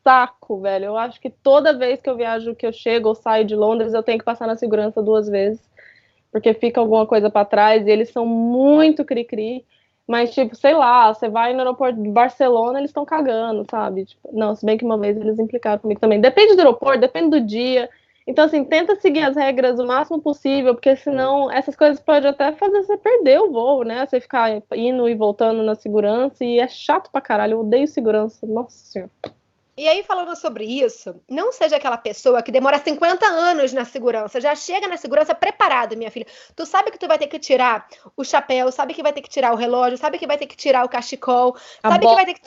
saco, velho. Eu acho que toda vez que eu viajo, que eu chego ou saio de Londres, eu tenho que passar na segurança 2 vezes. Porque fica alguma coisa para trás e eles são muito cri-cri. Mas, tipo, sei lá, você vai no aeroporto de Barcelona, eles estão cagando, sabe? Tipo, não, se bem que uma vez eles implicaram comigo também. Depende do aeroporto, depende do dia. Então, assim, tenta seguir as regras o máximo possível, porque senão essas coisas podem até fazer você perder o voo, né? Você ficar indo e voltando na segurança e é chato pra caralho. Eu odeio segurança, nossa senhora. E aí, falando sobre isso, não seja aquela pessoa que demora 50 anos na segurança, já chega na segurança preparado, minha filha. Tu sabe que tu vai ter que tirar o chapéu, sabe que vai ter que tirar o relógio, sabe que vai ter que tirar o cachecol, sabe que vai ter que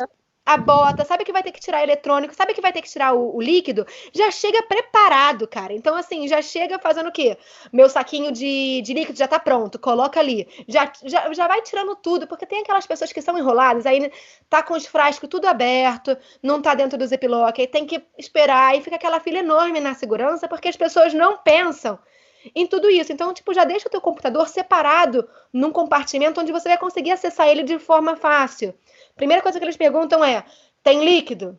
a bota, sabe que vai ter que tirar eletrônico, sabe que vai ter que tirar o líquido, já chega preparado, cara. Então, assim, já chega fazendo o quê? Meu saquinho de líquido já tá pronto, coloca ali. Já vai tirando tudo, porque tem aquelas pessoas que são enroladas, aí tá com os frascos tudo aberto, não tá dentro do ziplock, aí tem que esperar, e fica aquela fila enorme na segurança, porque as pessoas não pensam em tudo isso. Então, tipo, já deixa o teu computador separado num compartimento onde você vai conseguir acessar ele de forma fácil. Primeira coisa que eles perguntam é: tem líquido?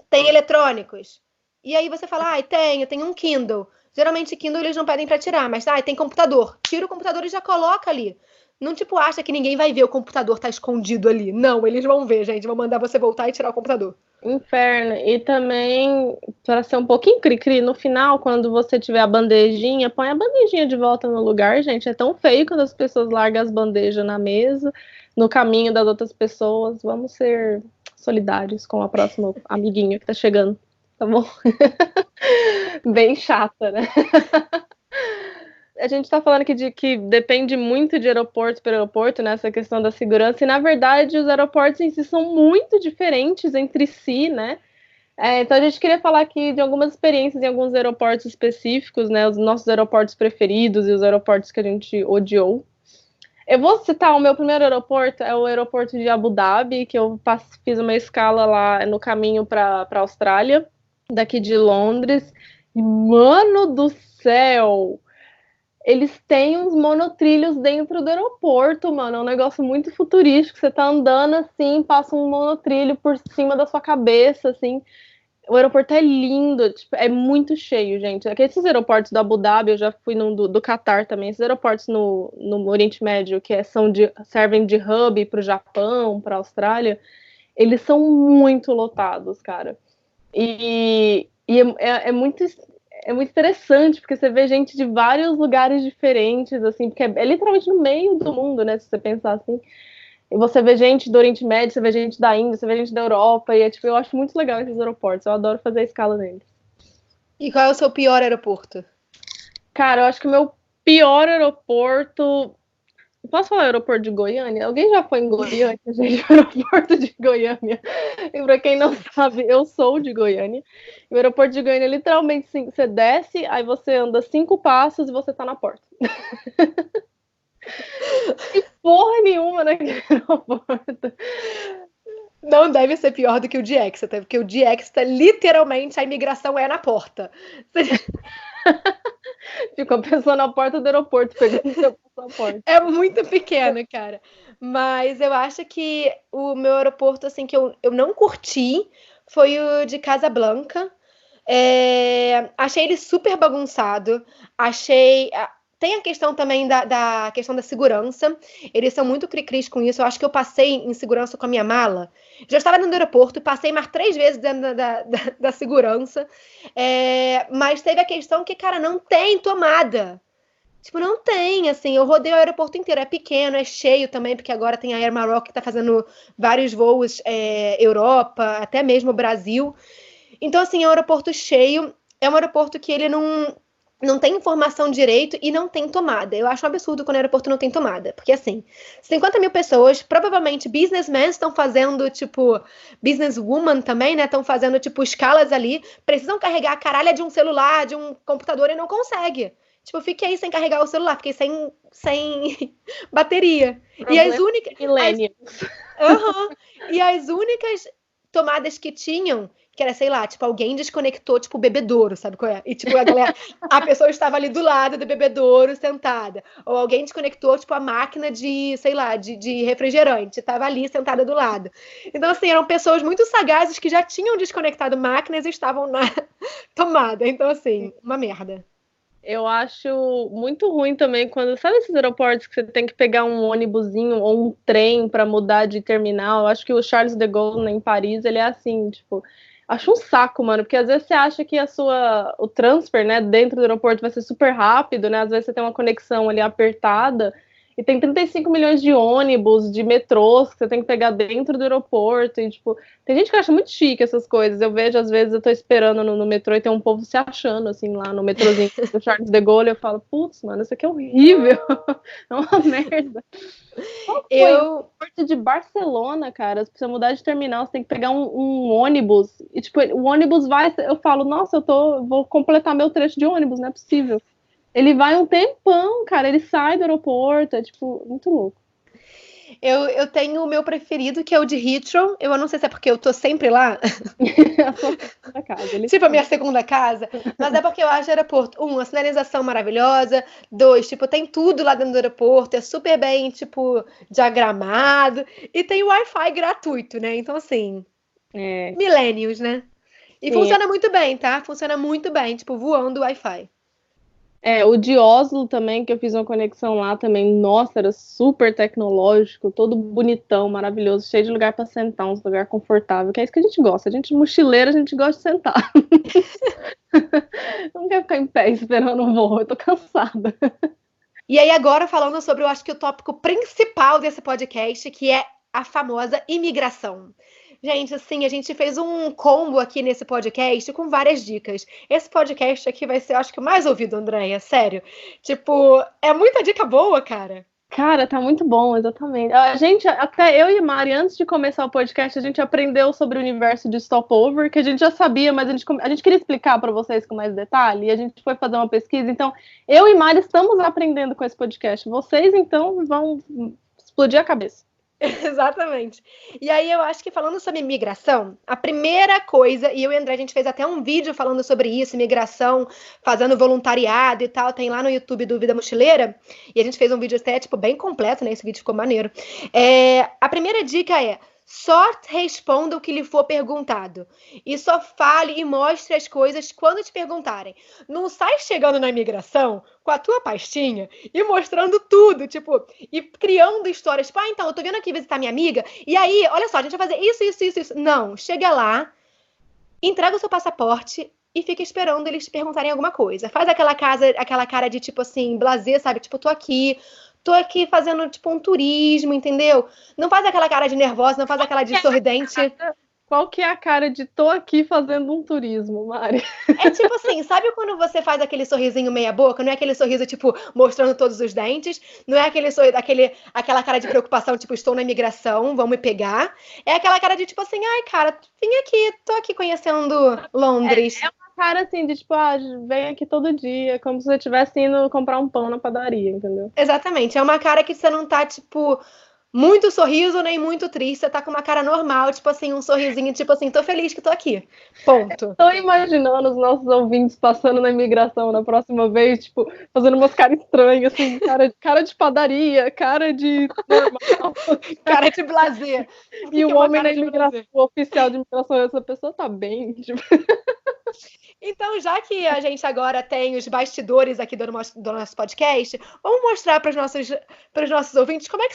Tem eletrônicos? E aí você fala: tenho um Kindle. Geralmente Kindle eles não pedem para tirar, mas tem computador. Tira o computador e já coloca ali. Não, tipo, acha que ninguém vai ver o computador tá escondido ali. Não, eles vão ver, gente. Vão mandar você voltar e tirar o computador. Inferno. E também, para ser um pouquinho cri-cri, no final, quando você tiver a bandejinha, põe a bandejinha de volta no lugar, gente. É tão feio quando as pessoas largam as bandejas na mesa, no caminho das outras pessoas. Vamos ser solidários com a próxima amiguinha que tá chegando, tá bom? Bem chata, né? A gente tá falando aqui de que depende muito de aeroporto para aeroporto, né? Essa questão da segurança. E, na verdade, os aeroportos em si são muito diferentes entre si, né? Então, a gente queria falar aqui de algumas experiências em alguns aeroportos específicos, né? Os nossos aeroportos preferidos e os aeroportos que a gente odiou. Eu vou citar o meu primeiro aeroporto, é o aeroporto de Abu Dhabi, que eu fiz uma escala lá no caminho para a Austrália, daqui de Londres. E, mano do céu! Eles têm uns monotrilhos dentro do aeroporto, mano. É um negócio muito futurístico. Você tá andando assim, passa um monotrilho por cima da sua cabeça, assim. O aeroporto é lindo, tipo, é muito cheio, gente. Esses aeroportos do Abu Dhabi, eu já fui do Catar também. Esses aeroportos no Oriente Médio, que servem de hub para o Japão, para a Austrália, eles são muito lotados, cara. E é muito interessante, porque você vê gente de vários lugares diferentes, assim, porque é literalmente no meio do mundo, né, se você pensar assim. E você vê gente do Oriente Médio, você vê gente da Índia, você vê gente da Europa, e tipo, eu acho muito legal esses aeroportos, eu adoro fazer a escala neles. E qual é o seu pior aeroporto? Cara, eu acho que o meu pior aeroporto... Posso falar aeroporto de Goiânia? Alguém já foi em Goiânia, gente? O aeroporto de Goiânia. E pra quem não sabe, eu sou de Goiânia. E o aeroporto de Goiânia, literalmente, você desce, aí você anda 5 passos e você tá na porta. E porra nenhuma naquele aeroporto. Não deve ser pior do que o de Exeter, porque o de Exeter, literalmente, a imigração é na porta. Ficou a pessoa na porta do aeroporto, pegando seu passaporte. É muito pequeno, cara. Mas eu acho que o meu aeroporto, assim, que eu não curti foi o de Casablanca. Achei ele super bagunçado. Tem a questão também da questão da segurança. Eles são muito cri-cris com isso. Eu acho que eu passei em segurança com a minha mala. Já estava no aeroporto, passei mais 3 vezes dentro da segurança. Mas teve a questão que, cara, não tem tomada. Tipo, não tem, assim, eu rodei o aeroporto inteiro, é pequeno, é cheio também, porque agora tem a Air Maroc que tá fazendo vários voos Europa, até mesmo Brasil. Então, assim, é um aeroporto cheio, é um aeroporto que ele não tem informação direito e não tem tomada. Eu acho um absurdo quando o aeroporto não tem tomada, porque, assim, 50 mil pessoas, provavelmente businessmen estão fazendo, tipo, businesswoman também, né, estão fazendo, tipo, escalas ali, precisam carregar a caralha de um celular, de um computador e não consegue. Tipo, eu fiquei sem carregar o celular, fiquei sem bateria. E as únicas... Millennials. E as únicas tomadas que tinham, que era, sei lá, tipo, alguém desconectou, tipo, o bebedouro, sabe qual é? E, tipo, a pessoa estava ali do lado do bebedouro, sentada. Ou alguém desconectou, tipo, a máquina de, sei lá, de refrigerante, estava ali sentada do lado. Então, assim, eram pessoas muito sagazes que já tinham desconectado máquinas e estavam na tomada. Então, assim, uma merda. Eu acho muito ruim também quando, sabe esses aeroportos que você tem que pegar um ônibusinho ou um trem para mudar de terminal? Eu acho que o Charles de Gaulle em Paris, ele é assim, tipo, acho um saco, mano, porque às vezes você acha que o transfer, né, dentro do aeroporto vai ser super rápido, né? Às vezes você tem uma conexão ali apertada e tem 35 milhões de ônibus, de metrôs que você tem que pegar dentro do aeroporto e, tipo, tem gente que acha muito chique essas coisas. Eu vejo, às vezes, eu tô esperando no metrô e tem um povo se achando, assim, lá no metrozinho do Charles de Gaulle. Eu falo, putz, mano, isso aqui é horrível. É uma merda. Qual foi o aeroporto de Barcelona, cara? Se você mudar de terminal, você tem que pegar um ônibus. E, tipo, o ônibus vai... Eu falo, nossa, vou completar meu trecho de ônibus, não é possível. Ele vai um tempão, cara. Ele sai do aeroporto. É, tipo, muito louco. Eu tenho o meu preferido, que é o de Heathrow. Eu não sei se é porque eu tô sempre lá. A sua segunda casa. Tipo a minha segunda casa. Mas é porque eu acho o aeroporto, a sinalização maravilhosa. 2, tipo, tem tudo lá dentro do aeroporto. É super bem, tipo, diagramado. E tem Wi-Fi gratuito, né? Então, assim, millennials, né? E Sim, funciona muito bem, tá? Funciona muito bem, tipo, voando Wi-Fi. o de Oslo também, que eu fiz uma conexão lá também. Nossa, era super tecnológico, todo bonitão, maravilhoso, cheio de lugar para sentar, uns lugar confortável, que é isso que a gente gosta. A gente mochileira, a gente gosta de sentar. Não quer ficar em pé esperando o voo, eu tô cansada. E aí, agora falando sobre, eu acho que o tópico principal desse podcast, que é a famosa imigração. Gente, assim, a gente fez um combo aqui nesse podcast com várias dicas. Esse podcast aqui vai ser, eu acho que o mais ouvido, Andréia, sério. Tipo, é muita dica boa, cara. Cara, tá muito bom, exatamente. A gente, até eu e Mari, antes de começar o podcast, a gente aprendeu sobre o universo de Stopover, que a gente já sabia, mas a gente queria explicar para vocês com mais detalhe, e a gente foi fazer uma pesquisa. Então, eu e Mari estamos aprendendo com esse podcast. Vocês, então, vão explodir a cabeça. Exatamente. E aí eu acho que falando sobre imigração, a primeira coisa, e eu e o André, a gente fez até um vídeo falando sobre isso, imigração, fazendo voluntariado e tal, tem lá no YouTube do Vida Mochileira, e a gente fez um vídeo até, tipo, bem completo, né? Esse vídeo ficou maneiro. A primeira dica é: só responda o que lhe for perguntado. E só fale e mostre as coisas quando te perguntarem. Não sai chegando na imigração com a tua pastinha e mostrando tudo, tipo, e criando histórias. Tipo, então, eu tô vindo aqui visitar minha amiga, e aí, olha só, a gente vai fazer isso. Não, chega lá, entrega o seu passaporte e fica esperando eles te perguntarem alguma coisa. Faz aquela cara de, tipo assim, blasé, sabe? Tipo, tô aqui fazendo, tipo, um turismo, entendeu? Não faz aquela cara de nervosa, não faz aquela de sorridente. Qual que é a cara de tô aqui fazendo um turismo, Mari? É tipo assim, sabe quando você faz aquele sorrisinho meia boca? Não é aquele sorriso, tipo, mostrando todos os dentes. Não é aquele sorriso, aquela cara de preocupação, tipo, estou na imigração, vão me pegar. É aquela cara de, tipo assim, ai, cara, vim aqui, tô aqui conhecendo Londres. É uma cara assim de tipo, vem aqui todo dia, como se você estivesse indo comprar um pão na padaria, entendeu? Exatamente. É uma cara que você não tá, tipo, muito sorriso nem muito triste. Você tá com uma cara normal, tipo assim, um sorrisinho, tipo assim, tô feliz que tô aqui. Ponto. Tô imaginando os nossos ouvintes passando na imigração na próxima vez, tipo, fazendo umas caras estranhas, assim, cara de padaria, cara de normal. Cara de blazer. E o homem na imigração, o oficial de imigração, essa pessoa tá bem, tipo. Então, já que a gente agora tem os bastidores aqui do nosso podcast, vamos mostrar para os nossos ouvintes como é que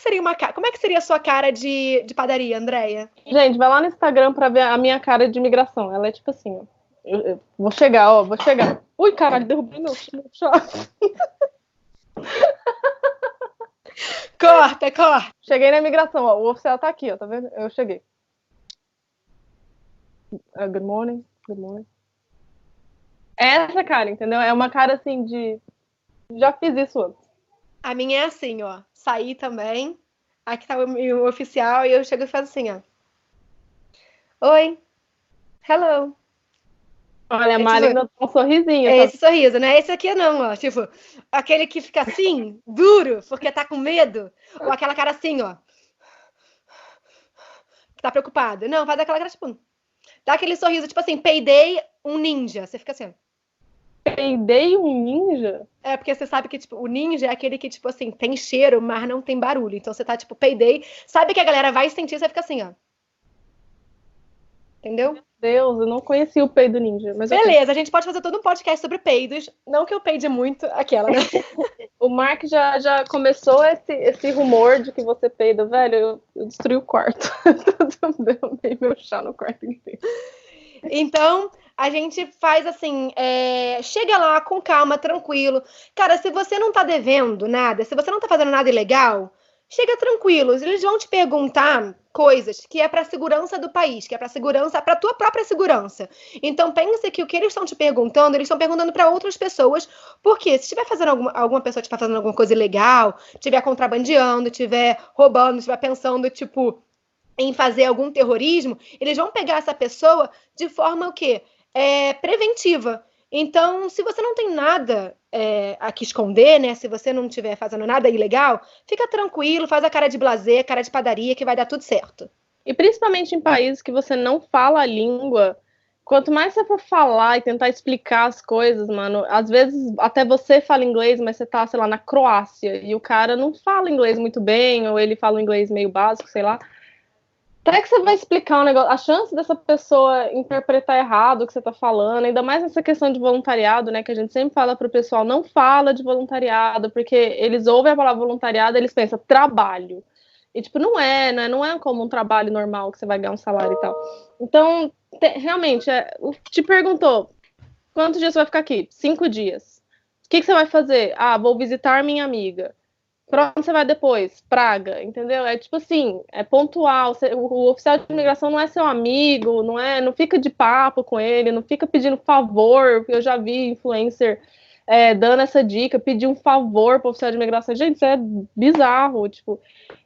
seria a sua cara de padaria, Andréia? Gente, vai lá no Instagram pra ver a minha cara de imigração. Ela é tipo assim, ó. Eu vou chegar. Ui, caralho, derrubei meu chá. Corta. Cheguei na imigração, ó. O oficial tá aqui, ó, tá vendo? Eu cheguei. Good morning. Essa cara, entendeu? É uma cara assim de... Já fiz isso antes. A minha é assim, ó. Saí também. Aqui tá o oficial e eu chego e faço assim, ó. Oi. Hello. Olha, a Mari ainda tá um sorrisinho. É esse sorriso, né? Esse aqui não, ó. Tipo, aquele que fica assim, duro, porque tá com medo. Ou aquela cara assim, ó. Que tá preocupado. Não, faz aquela cara, tipo... Dá aquele sorriso, tipo assim, peidei um ninja. Você fica assim. Peidei um ninja? É, porque você sabe que, tipo, o ninja é aquele que, tipo assim, tem cheiro, mas não tem barulho. Então você tá, tipo, peidei. Sabe que a galera vai sentir, você fica assim, ó. Entendeu? Meu Deus, eu não conhecia o peido ninja. Mas beleza, a gente pode fazer todo um podcast sobre peidos. Não que eu peide muito, aquela, né? O Mark já começou esse rumor de que você peida. Velho, eu destruí o quarto. Eu dei meu chá no quarto inteiro. Então, a gente faz assim, chega lá com calma, tranquilo. Cara, se você não tá devendo nada, se você não tá fazendo nada ilegal, chega tranquilo. Eles vão te perguntar coisas que é para segurança do país, que é para segurança, para tua própria segurança. Então, pense que o que eles estão te perguntando, eles estão perguntando para outras pessoas, porque se estiver fazendo alguma pessoa estiver fazendo alguma coisa ilegal, estiver contrabandeando, estiver roubando, estiver pensando, tipo, em fazer algum terrorismo, eles vão pegar essa pessoa de forma o quê? Preventiva. Então, se você não tem nada a que esconder, né? Se você não estiver fazendo nada ilegal, fica tranquilo, faz a cara de blasé, cara de padaria, que vai dar tudo certo. E principalmente em países que você não fala a língua, quanto mais você for falar e tentar explicar as coisas, mano, às vezes até você fala inglês, mas você tá, sei lá, na Croácia, e o cara não fala inglês muito bem, ou ele fala um inglês meio básico, sei lá. Até que você vai explicar um negócio, a chance dessa pessoa interpretar errado o que você tá falando, ainda mais nessa questão de voluntariado, né, que a gente sempre fala pro pessoal, não fala de voluntariado, porque eles ouvem a palavra voluntariado, eles pensam, trabalho. E, tipo, não é como um trabalho normal que você vai ganhar um salário e tal. Então, realmente, te perguntou, quantos dias você vai ficar aqui? 5 dias. O que você vai fazer? Ah, vou visitar minha amiga. Pra onde você vai depois? Praga, entendeu? É tipo assim, é pontual. O oficial de imigração não é seu amigo, não fica de papo com ele, não fica pedindo favor, porque eu já vi influencer dando essa dica, pedir um favor para o oficial de imigração. Gente, isso é bizarro, tipo.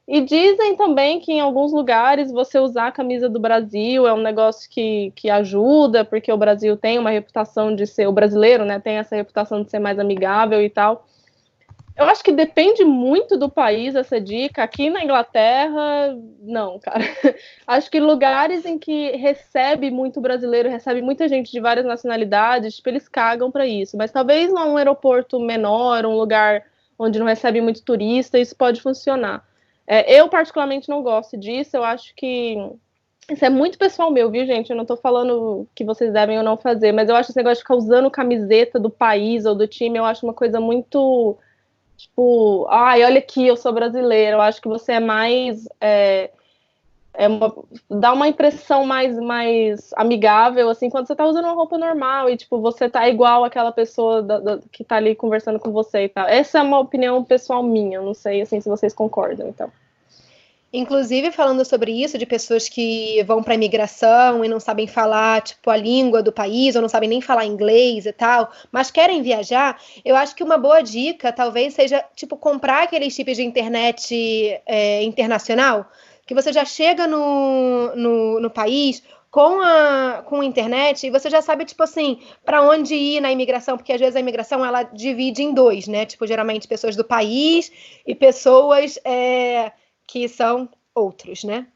E dizem também que em alguns lugares você usar a camisa do Brasil é um negócio que ajuda, porque o Brasil tem uma reputação de ser, o brasileiro, né, tem essa reputação de ser mais amigável e tal. Eu acho que depende muito do país essa dica. Aqui na Inglaterra, não, cara. Acho que lugares em que recebe muito brasileiro, recebe muita gente de várias nacionalidades, tipo, eles cagam para isso. Mas talvez num aeroporto menor, um lugar onde não recebe muito turista, isso pode funcionar. Eu, particularmente, não gosto disso. Eu acho que isso é muito pessoal meu, viu, gente? Eu não tô falando que vocês devem ou não fazer, mas eu acho esse negócio de ficar usando camiseta do país ou do time, eu acho uma coisa muito... Tipo, ai, olha aqui, eu sou brasileira. Eu acho que você é mais. Dá uma impressão mais amigável, assim, quando você tá usando uma roupa normal e, tipo, você tá igual àquela pessoa que tá ali conversando com você e tal. Essa é uma opinião pessoal minha, eu não sei, assim, se vocês concordam, então. Inclusive, falando sobre isso, de pessoas que vão para a imigração e não sabem falar, tipo, a língua do país, ou não sabem nem falar inglês e tal, mas querem viajar, eu acho que uma boa dica talvez seja, tipo, comprar aqueles tipos de internet internacional, que você já chega no país com a internet e você já sabe, tipo assim, para onde ir na imigração, porque às vezes a imigração, ela divide em dois, né? Tipo, geralmente pessoas do país e pessoas... que são outros, né?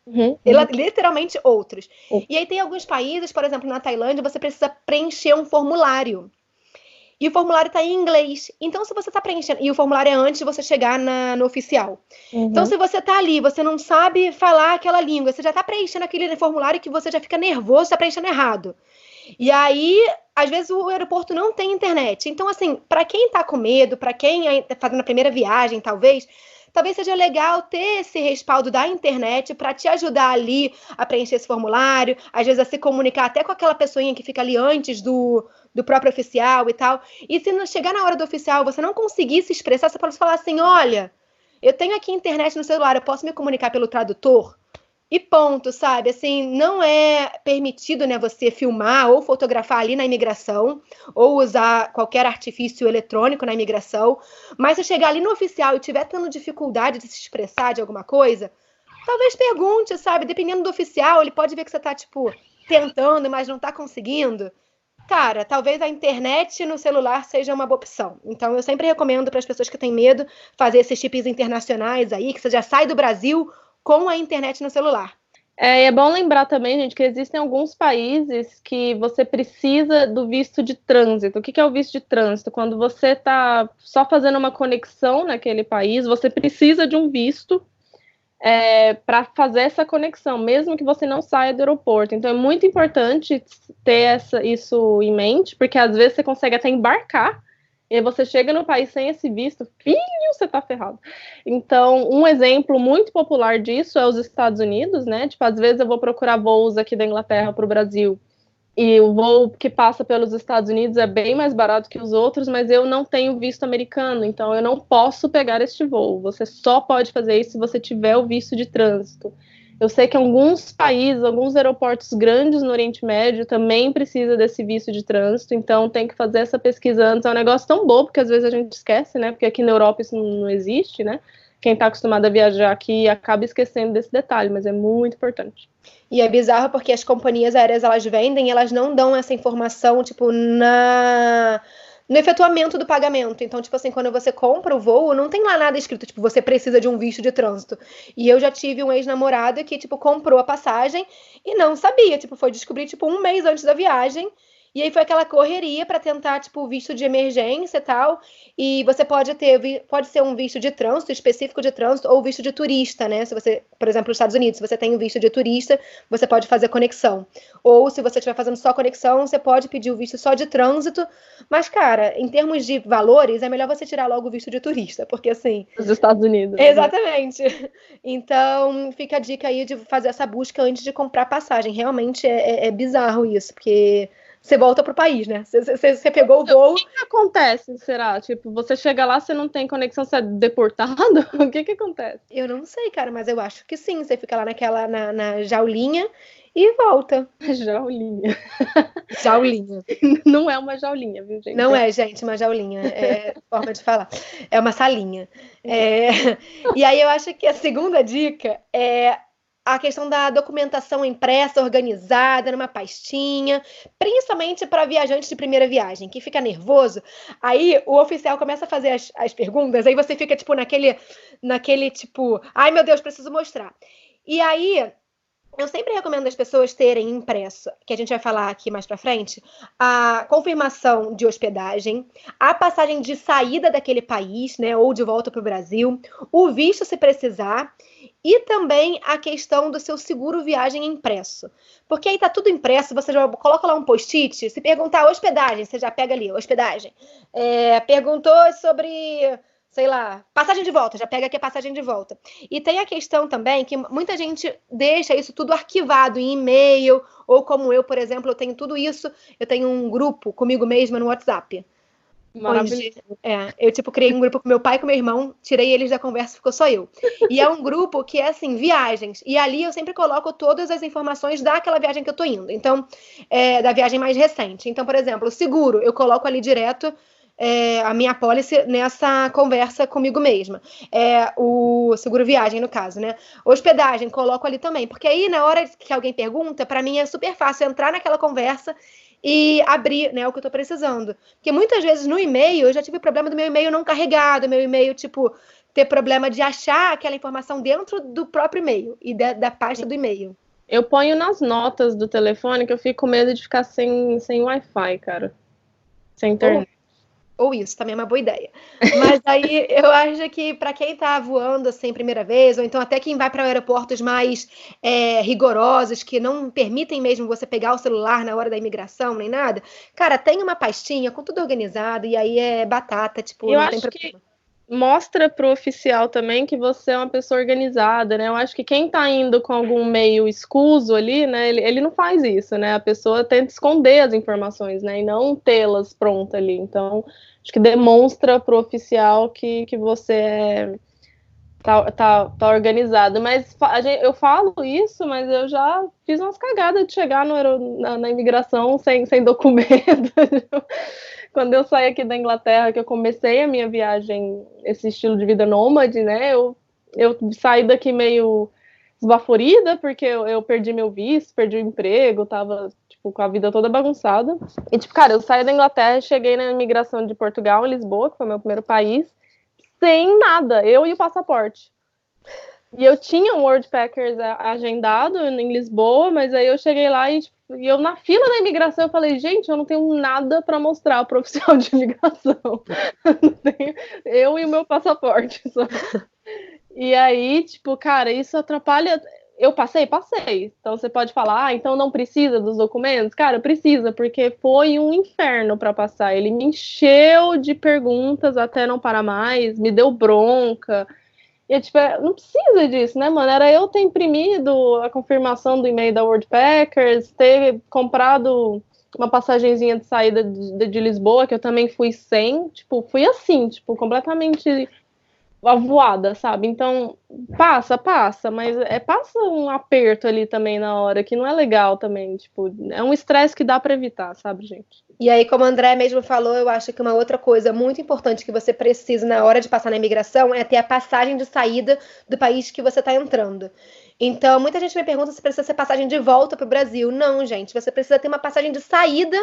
Literalmente outros. E aí tem alguns países, por exemplo, na Tailândia, você precisa preencher um formulário. E o formulário está em inglês. Então, se você está preenchendo... E o formulário é antes de você chegar no oficial. Então, se você está ali, você não sabe falar aquela língua, você já está preenchendo aquele formulário que você já fica nervoso, está preenchendo errado. E aí, às vezes, o aeroporto não tem internet. Então, assim, para quem está com medo, para quem está fazendo a primeira viagem, talvez seja legal ter esse respaldo da internet para te ajudar ali a preencher esse formulário, às vezes a se comunicar até com aquela pessoinha que fica ali antes do próprio oficial e tal. E se não chegar na hora do oficial, você não conseguir se expressar, você pode falar assim, olha, eu tenho aqui internet no celular, eu posso me comunicar pelo tradutor? E ponto, sabe? Assim, não é permitido, né, você filmar ou fotografar ali na imigração, ou usar qualquer artifício eletrônico na imigração, mas se chegar ali no oficial e tiver tendo dificuldade de se expressar de alguma coisa, talvez pergunte, sabe? Dependendo do oficial, ele pode ver que você tá, tipo, tentando, mas não tá conseguindo. Cara, talvez a internet no celular seja uma boa opção. Então, eu sempre recomendo para as pessoas que têm medo fazer esses chips internacionais aí, que você já sai do Brasil com a internet no celular. É bom lembrar também, gente, que existem alguns países que você precisa do visto de trânsito. O que é o visto de trânsito? Quando você está só fazendo uma conexão naquele país, você precisa de um visto para fazer essa conexão, mesmo que você não saia do aeroporto. Então é muito importante ter isso em mente, porque às vezes você consegue até embarcar, e aí você chega no país sem esse visto, filho, você tá ferrado. Então, um exemplo muito popular disso é os Estados Unidos, né? Tipo, às vezes eu vou procurar voos aqui da Inglaterra para o Brasil, e o voo que passa pelos Estados Unidos é bem mais barato que os outros, mas eu não tenho visto americano, então eu não posso pegar este voo. Você só pode fazer isso se você tiver o visto de trânsito. Eu sei que alguns países, alguns aeroportos grandes no Oriente Médio também precisa desse visto de trânsito, então tem que fazer essa pesquisa antes. É um negócio tão bobo que às vezes a gente esquece, né? Porque aqui na Europa isso não existe, né? Quem está acostumado a viajar aqui acaba esquecendo desse detalhe, mas é muito importante. E é bizarro porque as companhias aéreas, elas vendem, elas não dão essa informação, tipo, no efetuamento do pagamento. Então, tipo assim, quando você compra o voo, não tem lá nada escrito, tipo, você precisa de um visto de trânsito. E eu já tive um ex-namorado que, tipo, comprou a passagem e não sabia, tipo, foi descobrir, tipo, um mês antes da viagem. E aí foi aquela correria para tentar, tipo, visto de emergência e tal. E você pode ser um visto de trânsito, específico de trânsito, ou visto de turista, né? Se você, por exemplo, nos Estados Unidos, se você tem um visto de turista, você pode fazer conexão. Ou se você estiver fazendo só conexão, você pode pedir o visto só de trânsito. Mas, cara, em termos de valores, é melhor você tirar logo o visto de turista, porque assim. Os Estados Unidos. Exatamente. Então, fica a dica aí de fazer essa busca antes de comprar passagem. Realmente é bizarro isso, porque você volta pro país, né? Você pegou o voo. O que acontece, será? Tipo, você chega lá, você não tem conexão, você é deportado? O que acontece? Eu não sei, cara, mas eu acho que sim. Você fica lá na jaulinha e volta. Jaulinha. Jaulinha. Não é uma jaulinha, viu, gente? Não é, gente, uma jaulinha. É forma de falar. É uma salinha. E aí eu acho que a segunda dica é a questão da documentação impressa, organizada, numa pastinha, principalmente para viajantes de primeira viagem, que fica nervoso. Aí o oficial começa a fazer as perguntas, aí você fica, tipo, naquele tipo, ai meu Deus, preciso mostrar. E aí, eu sempre recomendo as pessoas terem impresso, que a gente vai falar aqui mais pra frente, a confirmação de hospedagem, a passagem de saída daquele país, né, ou de volta para o Brasil, o visto se precisar, e também a questão do seu seguro viagem impresso. Porque aí tá tudo impresso, você já coloca lá um post-it, se perguntar hospedagem, você já pega ali, hospedagem. Perguntou sobre, sei lá, passagem de volta, já pega aqui a passagem de volta. E tem a questão também que muita gente deixa isso tudo arquivado em e-mail, ou como eu, por exemplo, eu tenho tudo isso, eu tenho um grupo comigo mesma no WhatsApp. Maravilhoso. Eu, tipo, criei um grupo com meu pai e com meu irmão, tirei eles da conversa, ficou só eu. E é um grupo que é, assim, viagens. E ali eu sempre coloco todas as informações daquela viagem que eu tô indo. Então, da viagem mais recente. Então, por exemplo, o seguro, eu coloco ali direto a minha apólice nessa conversa comigo mesma. O seguro viagem, no caso, né? Hospedagem, coloco ali também. Porque aí, na hora que alguém pergunta, para mim é super fácil entrar naquela conversa e abrir, né, o que eu tô precisando. Porque muitas vezes no e-mail, eu já tive problema do meu e-mail não carregado, meu e-mail, tipo, ter problema de achar aquela informação dentro do próprio e-mail e da pasta do e-mail. Eu ponho nas notas do telefone que eu fico com medo de ficar sem Wi-Fi, cara. Sem internet. Ou isso, também é uma boa ideia. Mas aí eu acho que para quem tá voando assim primeira vez, ou então até quem vai para aeroportos mais rigorosos, que não permitem mesmo você pegar o celular na hora da imigração, nem nada, cara, tem uma pastinha com tudo organizado, e aí é batata, tipo, não tem problema. Mostra pro oficial também que você é uma pessoa organizada, né? Eu acho que quem tá indo com algum meio escuso ali, né? Ele não faz isso, né? A pessoa tenta esconder as informações, né? E não tê-las prontas ali. Então, acho que demonstra pro oficial que você tá organizado. Mas eu falo isso, mas eu já fiz umas cagadas de chegar na imigração sem documento. Quando eu saí aqui da Inglaterra, que eu comecei a minha viagem, esse estilo de vida nômade, né? Eu saí daqui meio esbaforida, porque eu perdi meu visto, perdi o emprego, tava, tipo, com a vida toda bagunçada. E, tipo, cara, eu saí da Inglaterra e cheguei na imigração de Portugal, em Lisboa, que foi meu primeiro país, sem nada, eu e o passaporte. E eu tinha um World Packers agendado em Lisboa, mas aí eu cheguei lá e, tipo, eu na fila da imigração eu falei, gente, eu não tenho nada para mostrar pro oficial de imigração. Não tenho, eu e o meu passaporte só. E aí, tipo, cara, isso atrapalha. Eu passei? Passei. Então você pode falar, então não precisa dos documentos? Cara, precisa, porque foi um inferno para passar. Ele me encheu de perguntas até não parar mais, me deu bronca. E é, tipo, não precisa disso, né, mano? Era eu ter imprimido a confirmação do e-mail da World Packers, ter comprado uma passagenzinha de saída de Lisboa, que eu também fui sem. Tipo, fui assim, tipo, completamente avoada, sabe? Então, passa, mas passa um aperto ali também na hora, que não é legal também, tipo, é um estresse que dá para evitar, sabe, gente? E aí, como a André mesmo falou, eu acho que uma outra coisa muito importante que você precisa na hora de passar na imigração é ter a passagem de saída do país que você está entrando. Então, muita gente me pergunta se precisa ser passagem de volta para o Brasil. Não, gente, você precisa ter uma passagem de saída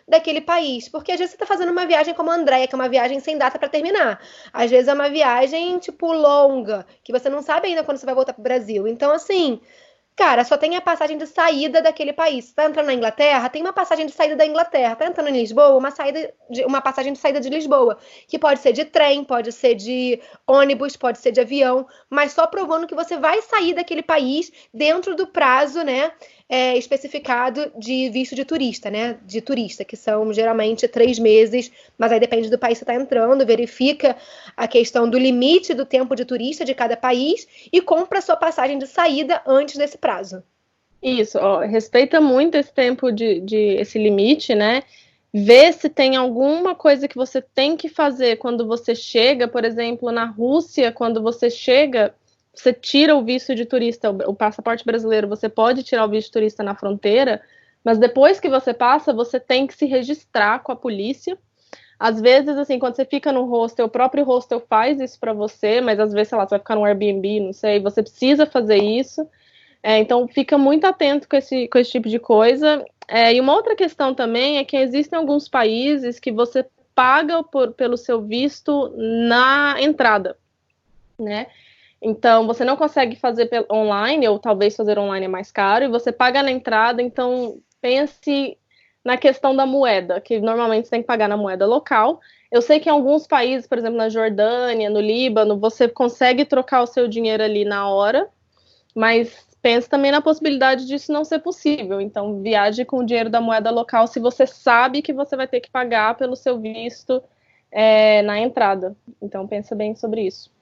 daquele país. Porque às vezes você está fazendo uma viagem como a Andréia, que é uma viagem sem data para terminar. Às vezes é uma viagem, tipo, longa, que você não sabe ainda quando você vai voltar para o Brasil. Então, assim, cara, só tem a passagem de saída daquele país. Você tá entrando na Inglaterra, tem uma passagem de saída da Inglaterra. Tá entrando em Lisboa, uma passagem de saída de Lisboa. Que pode ser de trem, pode ser de ônibus, pode ser de avião, mas só provando que você vai sair daquele país dentro do prazo, né? Especificado de visto de turista, né? De turista, que são geralmente 3 meses, mas aí depende do país que você está entrando, verifica a questão do limite do tempo de turista de cada país e compra a sua passagem de saída antes desse prazo. Isso, ó, respeita muito esse tempo esse limite, né? Vê se tem alguma coisa que você tem que fazer quando você chega, por exemplo, na Rússia, quando você chega, você tira o visto de turista, o passaporte brasileiro, você pode tirar o visto de turista na fronteira, mas depois que você passa, você tem que se registrar com a polícia. Às vezes, assim, quando você fica no hostel, o próprio hostel faz isso para você, mas às vezes, sei lá, você vai ficar no Airbnb, não sei, você precisa fazer isso. Então, fica muito atento com esse tipo de coisa. E uma outra questão também é que existem alguns países que você paga pelo seu visto na entrada, né? Então, você não consegue fazer online, ou talvez fazer online é mais caro, e você paga na entrada. Então, pense na questão da moeda, que normalmente você tem que pagar na moeda local. Eu sei que em alguns países, por exemplo, na Jordânia, no Líbano, você consegue trocar o seu dinheiro ali na hora, mas pense também na possibilidade disso não ser possível. Então, viaje com o dinheiro da moeda local se você sabe que você vai ter que pagar pelo seu visto na entrada. Então, pensa bem sobre isso.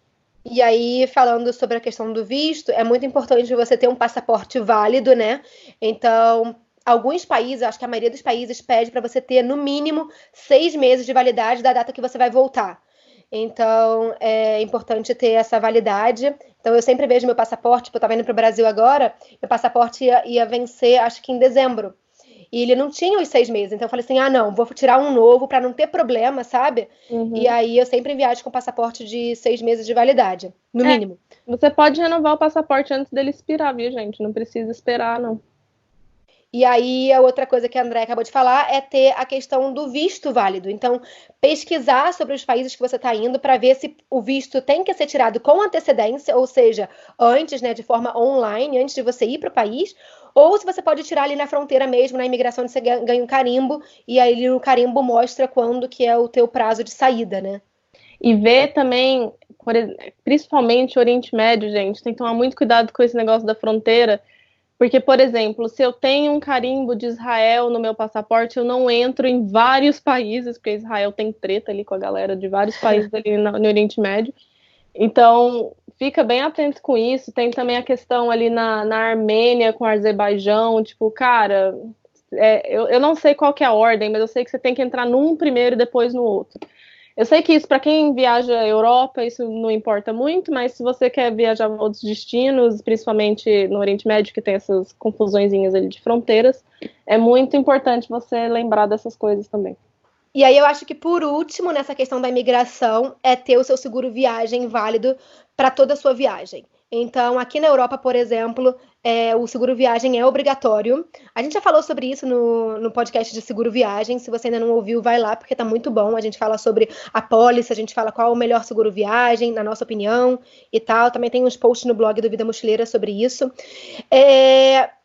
E aí, falando sobre a questão do visto, é muito importante você ter um passaporte válido, né? Então, alguns países, acho que a maioria dos países pede para você ter no mínimo 6 meses de validade da data que você vai voltar. Então, é importante ter essa validade. Então, eu sempre vejo meu passaporte, tipo, eu estava indo para o Brasil agora, meu passaporte ia vencer, acho que em dezembro. E ele não tinha os 6 meses. Então, eu falei assim, não, vou tirar um novo para não ter problema, sabe? Uhum. E aí, eu sempre viajo com passaporte de 6 meses de validade, no mínimo. Você pode renovar o passaporte antes dele expirar, viu, gente? Não precisa esperar, não. E aí, a outra coisa que a André acabou de falar é ter a questão do visto válido. Então, pesquisar sobre os países que você está indo para ver se o visto tem que ser tirado com antecedência, ou seja, antes, né, de forma online, antes de você ir para o país, ou se você pode tirar ali na fronteira mesmo, na imigração, você ganha um carimbo, e aí no carimbo mostra quando que é o teu prazo de saída, né? E ver também, principalmente o Oriente Médio, gente, tem que tomar muito cuidado com esse negócio da fronteira. Porque, por exemplo, se eu tenho um carimbo de Israel no meu passaporte, eu não entro em vários países, porque Israel tem treta ali com a galera de vários países ali no Oriente Médio. Então, fica bem atento com isso. Tem também a questão ali na Armênia com o Azerbaijão. Tipo, cara, eu não sei qual que é a ordem, mas eu sei que você tem que entrar num primeiro e depois no outro. Eu sei que isso, para quem viaja à Europa, isso não importa muito, mas se você quer viajar a outros destinos, principalmente no Oriente Médio, que tem essas confusõezinhas ali de fronteiras, é muito importante você lembrar dessas coisas também. E aí eu acho que, por último, nessa questão da imigração, é ter o seu seguro viagem válido para toda a sua viagem. Então, aqui na Europa, por exemplo, o seguro viagem é obrigatório. A gente já falou sobre isso no podcast de seguro viagem. Se você ainda não ouviu, vai lá, porque tá muito bom. A gente fala sobre a pólice, a gente fala qual é o melhor seguro viagem, na nossa opinião e tal. Também tem uns posts no blog do Vida Mochileira sobre isso.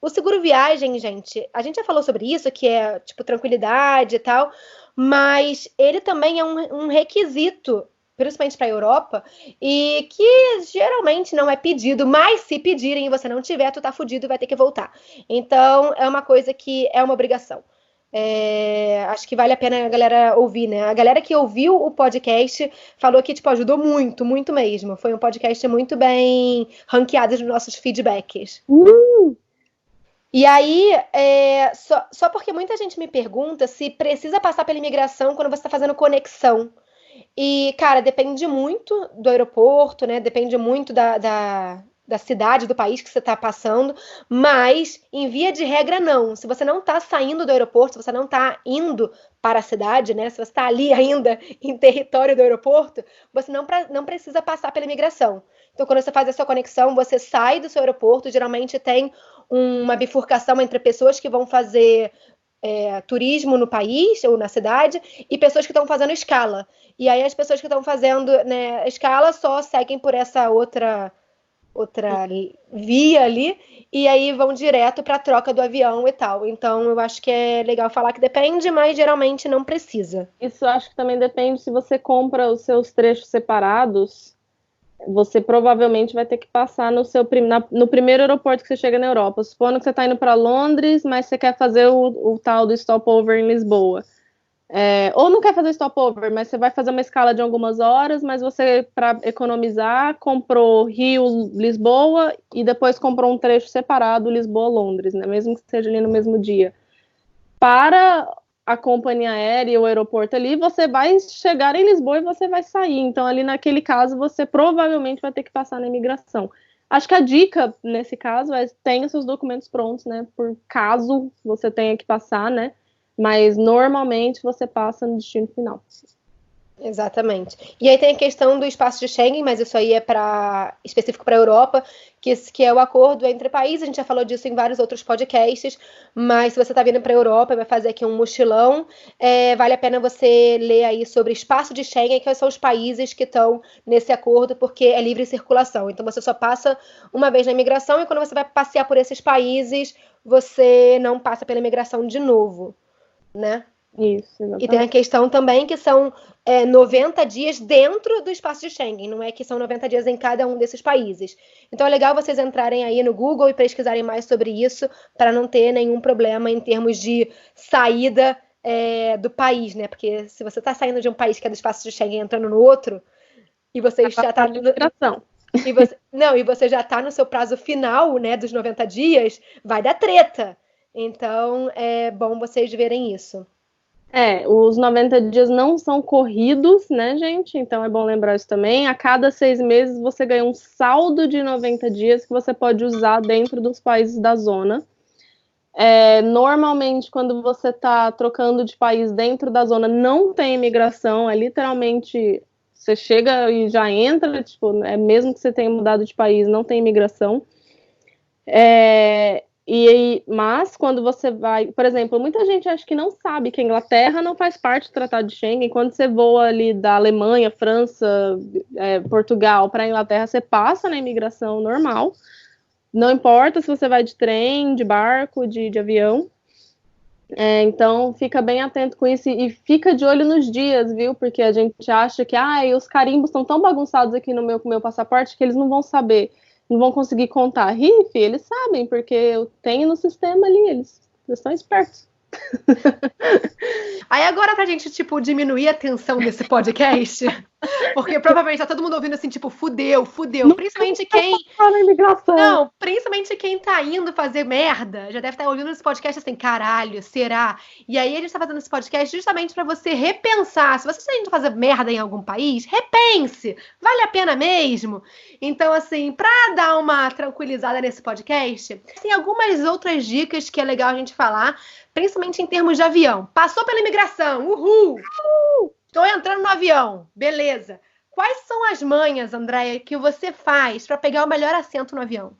O seguro viagem, gente, a gente já falou sobre isso, que é tipo tranquilidade e tal, mas ele também é um requisito, principalmente para a Europa, e que geralmente não é pedido, mas se pedirem e você não tiver, tu tá fudido e vai ter que voltar. Então, é uma coisa que é uma obrigação. Acho que vale a pena a galera ouvir, né? A galera que ouviu o podcast falou que, tipo, ajudou muito, muito mesmo. Foi um podcast muito bem ranqueado nos nossos feedbacks. E aí, só porque muita gente me pergunta se precisa passar pela imigração quando você está fazendo conexão. E, cara, depende muito do aeroporto, né? Depende muito da cidade, do país que você está passando, mas, em via de regra, não. Se você não está saindo do aeroporto, se você não está indo para a cidade, né? Se você está ali ainda em território do aeroporto, você não precisa passar pela imigração. Então, quando você faz a sua conexão, você sai do seu aeroporto, geralmente tem uma bifurcação entre pessoas que vão fazer turismo no país ou na cidade e pessoas que estão fazendo escala. E aí as pessoas que estão fazendo, né, escala só seguem por essa outra via ali e aí vão direto para a troca do avião e tal. Então eu acho que é legal falar que depende, mas geralmente não precisa. Isso eu acho que também depende se você compra os seus trechos separados. Você provavelmente vai ter que passar no primeiro aeroporto que você chega na Europa. Supondo que você está indo para Londres, mas você quer fazer o tal do stopover em Lisboa. Ou não quer fazer stopover, mas você vai fazer uma escala de algumas horas, mas você, para economizar, comprou Rio-Lisboa e depois comprou um trecho separado Lisboa-Londres, né? Mesmo que seja ali no mesmo dia. Para a companhia aérea e o aeroporto ali, você vai chegar em Lisboa e você vai sair. Então, ali naquele caso, você provavelmente vai ter que passar na imigração. Acho que a dica, nesse caso, tenha seus documentos prontos, né? Por caso você tenha que passar, né? Mas, normalmente, você passa no destino final. Exatamente. E aí tem a questão do espaço de Schengen, mas isso aí é específico para a Europa, que é o acordo entre países. A gente já falou disso em vários outros podcasts, mas se você está vindo para a Europa e vai fazer aqui um mochilão, vale a pena você ler aí sobre espaço de Schengen, que são os países que estão nesse acordo, porque é livre circulação. Então você só passa uma vez na imigração e quando você vai passear por esses países, você não passa pela imigração de novo, né? Isso, exatamente. E tem a questão também que são 90 dias dentro do espaço de Schengen, não é que são 90 dias em cada um desses países. Então é legal vocês entrarem aí no Google e pesquisarem mais sobre isso para não ter nenhum problema em termos de saída do país, né? Porque se você está saindo de um país que é do espaço de Schengen entrando no outro, e você já está e você já está no seu prazo final, né, dos 90 dias, vai dar treta. Então é bom vocês verem isso. Os 90 dias não são corridos, né, gente? Então é bom lembrar isso também. A cada 6 meses você ganha um saldo de 90 dias que você pode usar dentro dos países da zona. Normalmente, quando você está trocando de país dentro da zona, não tem imigração. É literalmente, você chega e já entra, tipo, mesmo que você tenha mudado de país, não tem imigração. Mas quando você vai, por exemplo, muita gente acha que não sabe que a Inglaterra não faz parte do Tratado de Schengen. Quando você voa ali da Alemanha, França, Portugal para a Inglaterra, você passa na imigração normal. Não importa se você vai de trem, de barco, de avião. Então fica bem atento com isso e fica de olho nos dias, viu? Porque a gente acha que os carimbos estão tão bagunçados aqui no meu passaporte que eles não vão saber. Não vão conseguir contar. Eles sabem, porque eu tenho no sistema ali, eles estão espertos. Aí agora pra gente, tipo, diminuir a tensão desse podcast, porque provavelmente tá todo mundo ouvindo assim, tipo, fudeu. Não, principalmente quem... Não, principalmente quem tá indo fazer merda, já deve estar ouvindo esse podcast assim, caralho, será? E aí a gente tá fazendo esse podcast justamente pra você repensar. Se você está indo fazer merda em algum país, repense. Vale a pena mesmo? Então, assim, pra dar uma tranquilizada nesse podcast, tem algumas outras dicas que é legal a gente falar, principalmente em termos de avião. Passou pela imigração, uhul! Estou entrando no avião, beleza. Quais são as manhas, Andréia, que você faz para pegar o melhor assento no avião?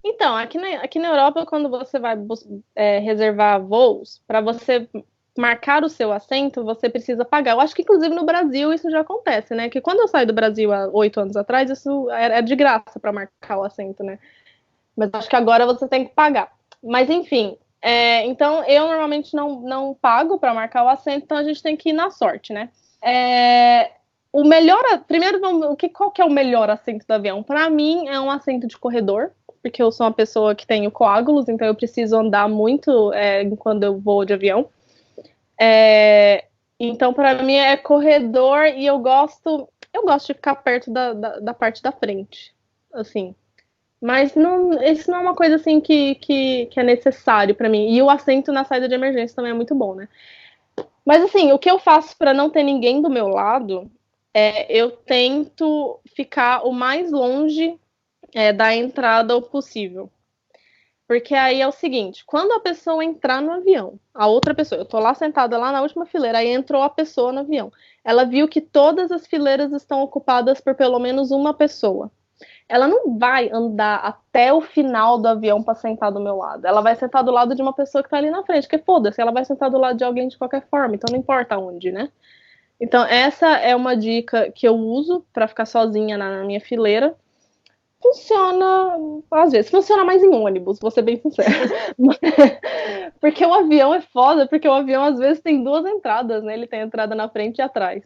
Então, aqui na Europa, quando você vai reservar voos, para você marcar o seu assento, você precisa pagar. Eu acho que, inclusive, no Brasil isso já acontece, né? Que quando eu saí do Brasil há 8 anos atrás, isso era de graça para marcar o assento, né? Mas acho que agora você tem que pagar. Mas, enfim, então eu normalmente não pago para marcar o assento, então a gente tem que ir na sorte, né? O melhor, primeiro, qual que é o melhor assento do avião? Para mim, é um assento de corredor, porque eu sou uma pessoa que tenho coágulos, então eu preciso andar muito quando eu vou de avião. Então, para mim, é corredor e eu gosto de ficar perto da parte da frente, assim. Mas isso não é uma coisa assim que é necessário para mim. E o assento na saída de emergência também é muito bom, né? Mas assim, o que eu faço para não ter ninguém do meu lado eu tento ficar o mais longe da entrada possível. Porque aí é o seguinte, quando a pessoa entrar no avião, a outra pessoa, eu tô lá sentada lá na última fileira, aí entrou a pessoa no avião. Ela viu que todas as fileiras estão ocupadas por pelo menos uma pessoa. Ela não vai andar até o final do avião para sentar do meu lado. Ela vai sentar do lado de uma pessoa que tá ali na frente, que foda-se, ela vai sentar do lado de alguém de qualquer forma, então não importa onde, né? Então, essa é uma dica que eu uso para ficar sozinha na minha fileira. Funciona, às vezes, funciona mais em ônibus, vou ser bem sincera. Porque o avião é foda, porque o avião às vezes tem duas entradas, né? Ele tem a entrada na frente e atrás.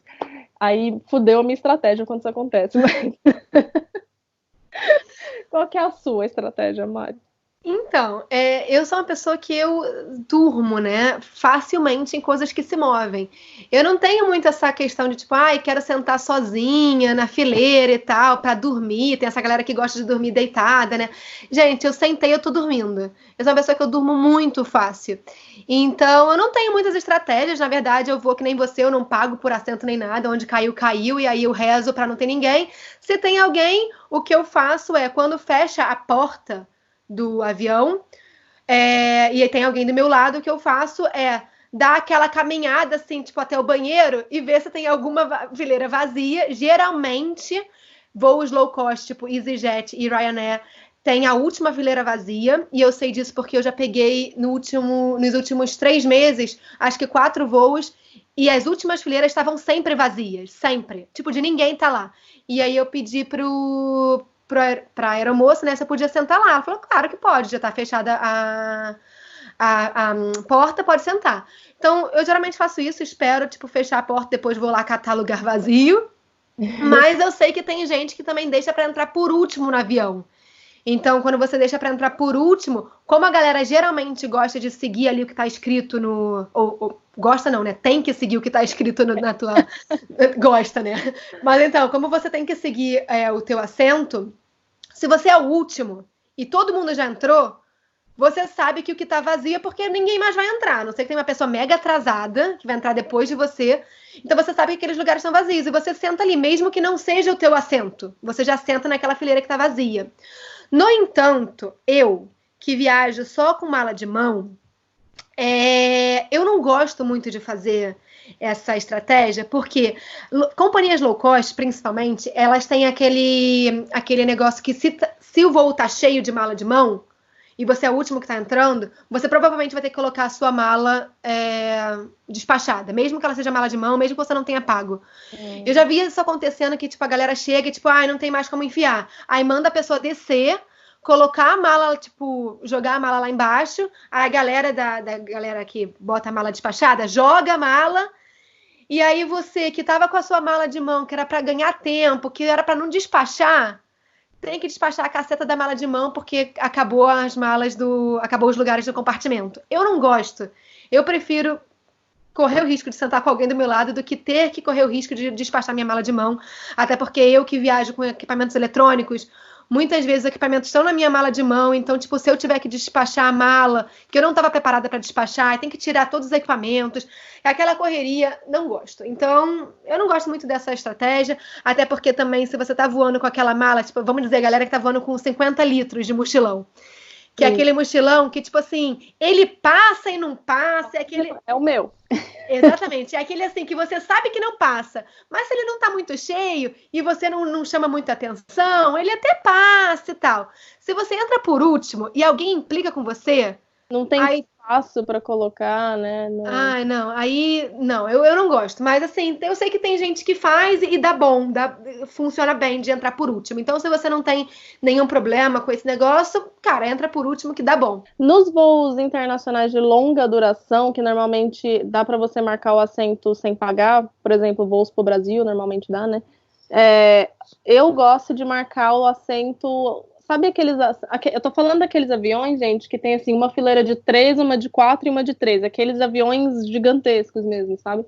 Aí fudeu a minha estratégia quando isso acontece. Mas... Qual que é a sua estratégia, Mari? Então, eu sou uma pessoa que eu durmo, né, facilmente em coisas que se movem. Eu não tenho muito essa questão de tipo, quero sentar sozinha na fileira e tal, pra dormir. Tem essa galera que gosta de dormir deitada, né? Gente, eu sentei, eu tô dormindo. Eu sou uma pessoa que eu durmo muito fácil. Então, eu não tenho muitas estratégias. Na verdade, eu vou que nem você, eu não pago por assento nem nada. Onde caiu, caiu. E aí eu rezo pra não ter ninguém. Se tem alguém, o que eu faço é, quando fecha a porta do avião, e tem alguém do meu lado, o que eu faço é dar aquela caminhada assim, tipo, até o banheiro e ver se tem alguma fileira vazia. Geralmente, voos low cost, tipo EasyJet e Ryanair, tem a última fileira vazia, e eu sei disso porque eu já peguei nos últimos 3 meses, acho que 4 voos, e as últimas fileiras estavam sempre vazias, sempre. Tipo, de ninguém tá lá. E aí eu pedi pra aeromoça, né, você podia sentar lá. Ela falou, claro que pode, já tá fechada a porta, pode sentar. Então, eu geralmente faço isso, espero, tipo, fechar a porta, depois vou lá catar lugar vazio. Mas eu sei que tem gente que também deixa pra entrar por último no avião. Então, quando você deixa pra entrar por último, como a galera geralmente gosta de seguir ali o que tá escrito no... Ou gosta não, né? Tem que seguir o que tá escrito na tua... Gosta, né? Mas então, como você tem que seguir o teu assento, se você é o último e todo mundo já entrou, você sabe que o que tá vazio é porque ninguém mais vai entrar. A não sei que tem uma pessoa mega atrasada que vai entrar depois de você. Então você sabe que aqueles lugares são vazios. E você senta ali, mesmo que não seja o teu assento. Você já senta naquela fileira que tá vazia. No entanto, eu, que viajo só com mala de mão, eu não gosto muito de fazer essa estratégia, porque companhias low cost, principalmente, elas têm aquele negócio que se o voo tá cheio de mala de mão, e você é o último que tá entrando, você provavelmente vai ter que colocar a sua mala despachada, mesmo que ela seja mala de mão, mesmo que você não tenha pago. Eu já vi isso acontecendo, que tipo, a galera chega e tipo, não tem mais como enfiar. Aí manda a pessoa descer, colocar a mala, tipo, jogar a mala lá embaixo, a galera da galera que bota a mala despachada, joga a mala, e aí você que tava com a sua mala de mão, que era pra ganhar tempo, que era pra não despachar, tem que despachar a caceta da mala de mão porque acabou os lugares do compartimento. Eu não gosto. Eu prefiro correr o risco de sentar com alguém do meu lado do que ter que correr o risco de despachar minha mala de mão. Até porque eu que viajo com equipamentos eletrônicos, muitas vezes os equipamentos estão na minha mala de mão, então, tipo, se eu tiver que despachar a mala, que eu não estava preparada para despachar, tem que tirar todos os equipamentos, é aquela correria, não gosto. Então, eu não gosto muito dessa estratégia, até porque também, se você tá voando com aquela mala, tipo, vamos dizer, a galera que tá voando com 50 litros de mochilão, Que é aquele mochilão que, tipo assim, ele passa e não passa. É o meu. Exatamente. É aquele assim que você sabe que não passa. Mas se ele não tá muito cheio e você não chama muita atenção, ele até passa e tal. Se você entra por último e alguém implica com você, Não tem aí espaço para colocar, né? ai, não, aí não, eu não gosto. Mas assim, eu sei que tem gente que faz e dá bom, funciona bem de entrar por último. Então, se você não tem nenhum problema com esse negócio, cara, entra por último que dá bom. Nos voos internacionais de longa duração, que normalmente dá para você marcar o assento sem pagar, por exemplo, voos para o Brasil, normalmente dá, né? Eu gosto de marcar o assento. Sabe aqueles. Eu tô falando daqueles aviões, gente, que tem assim uma fileira de 3, uma de 4 e uma de 3. Aqueles aviões gigantescos mesmo, sabe?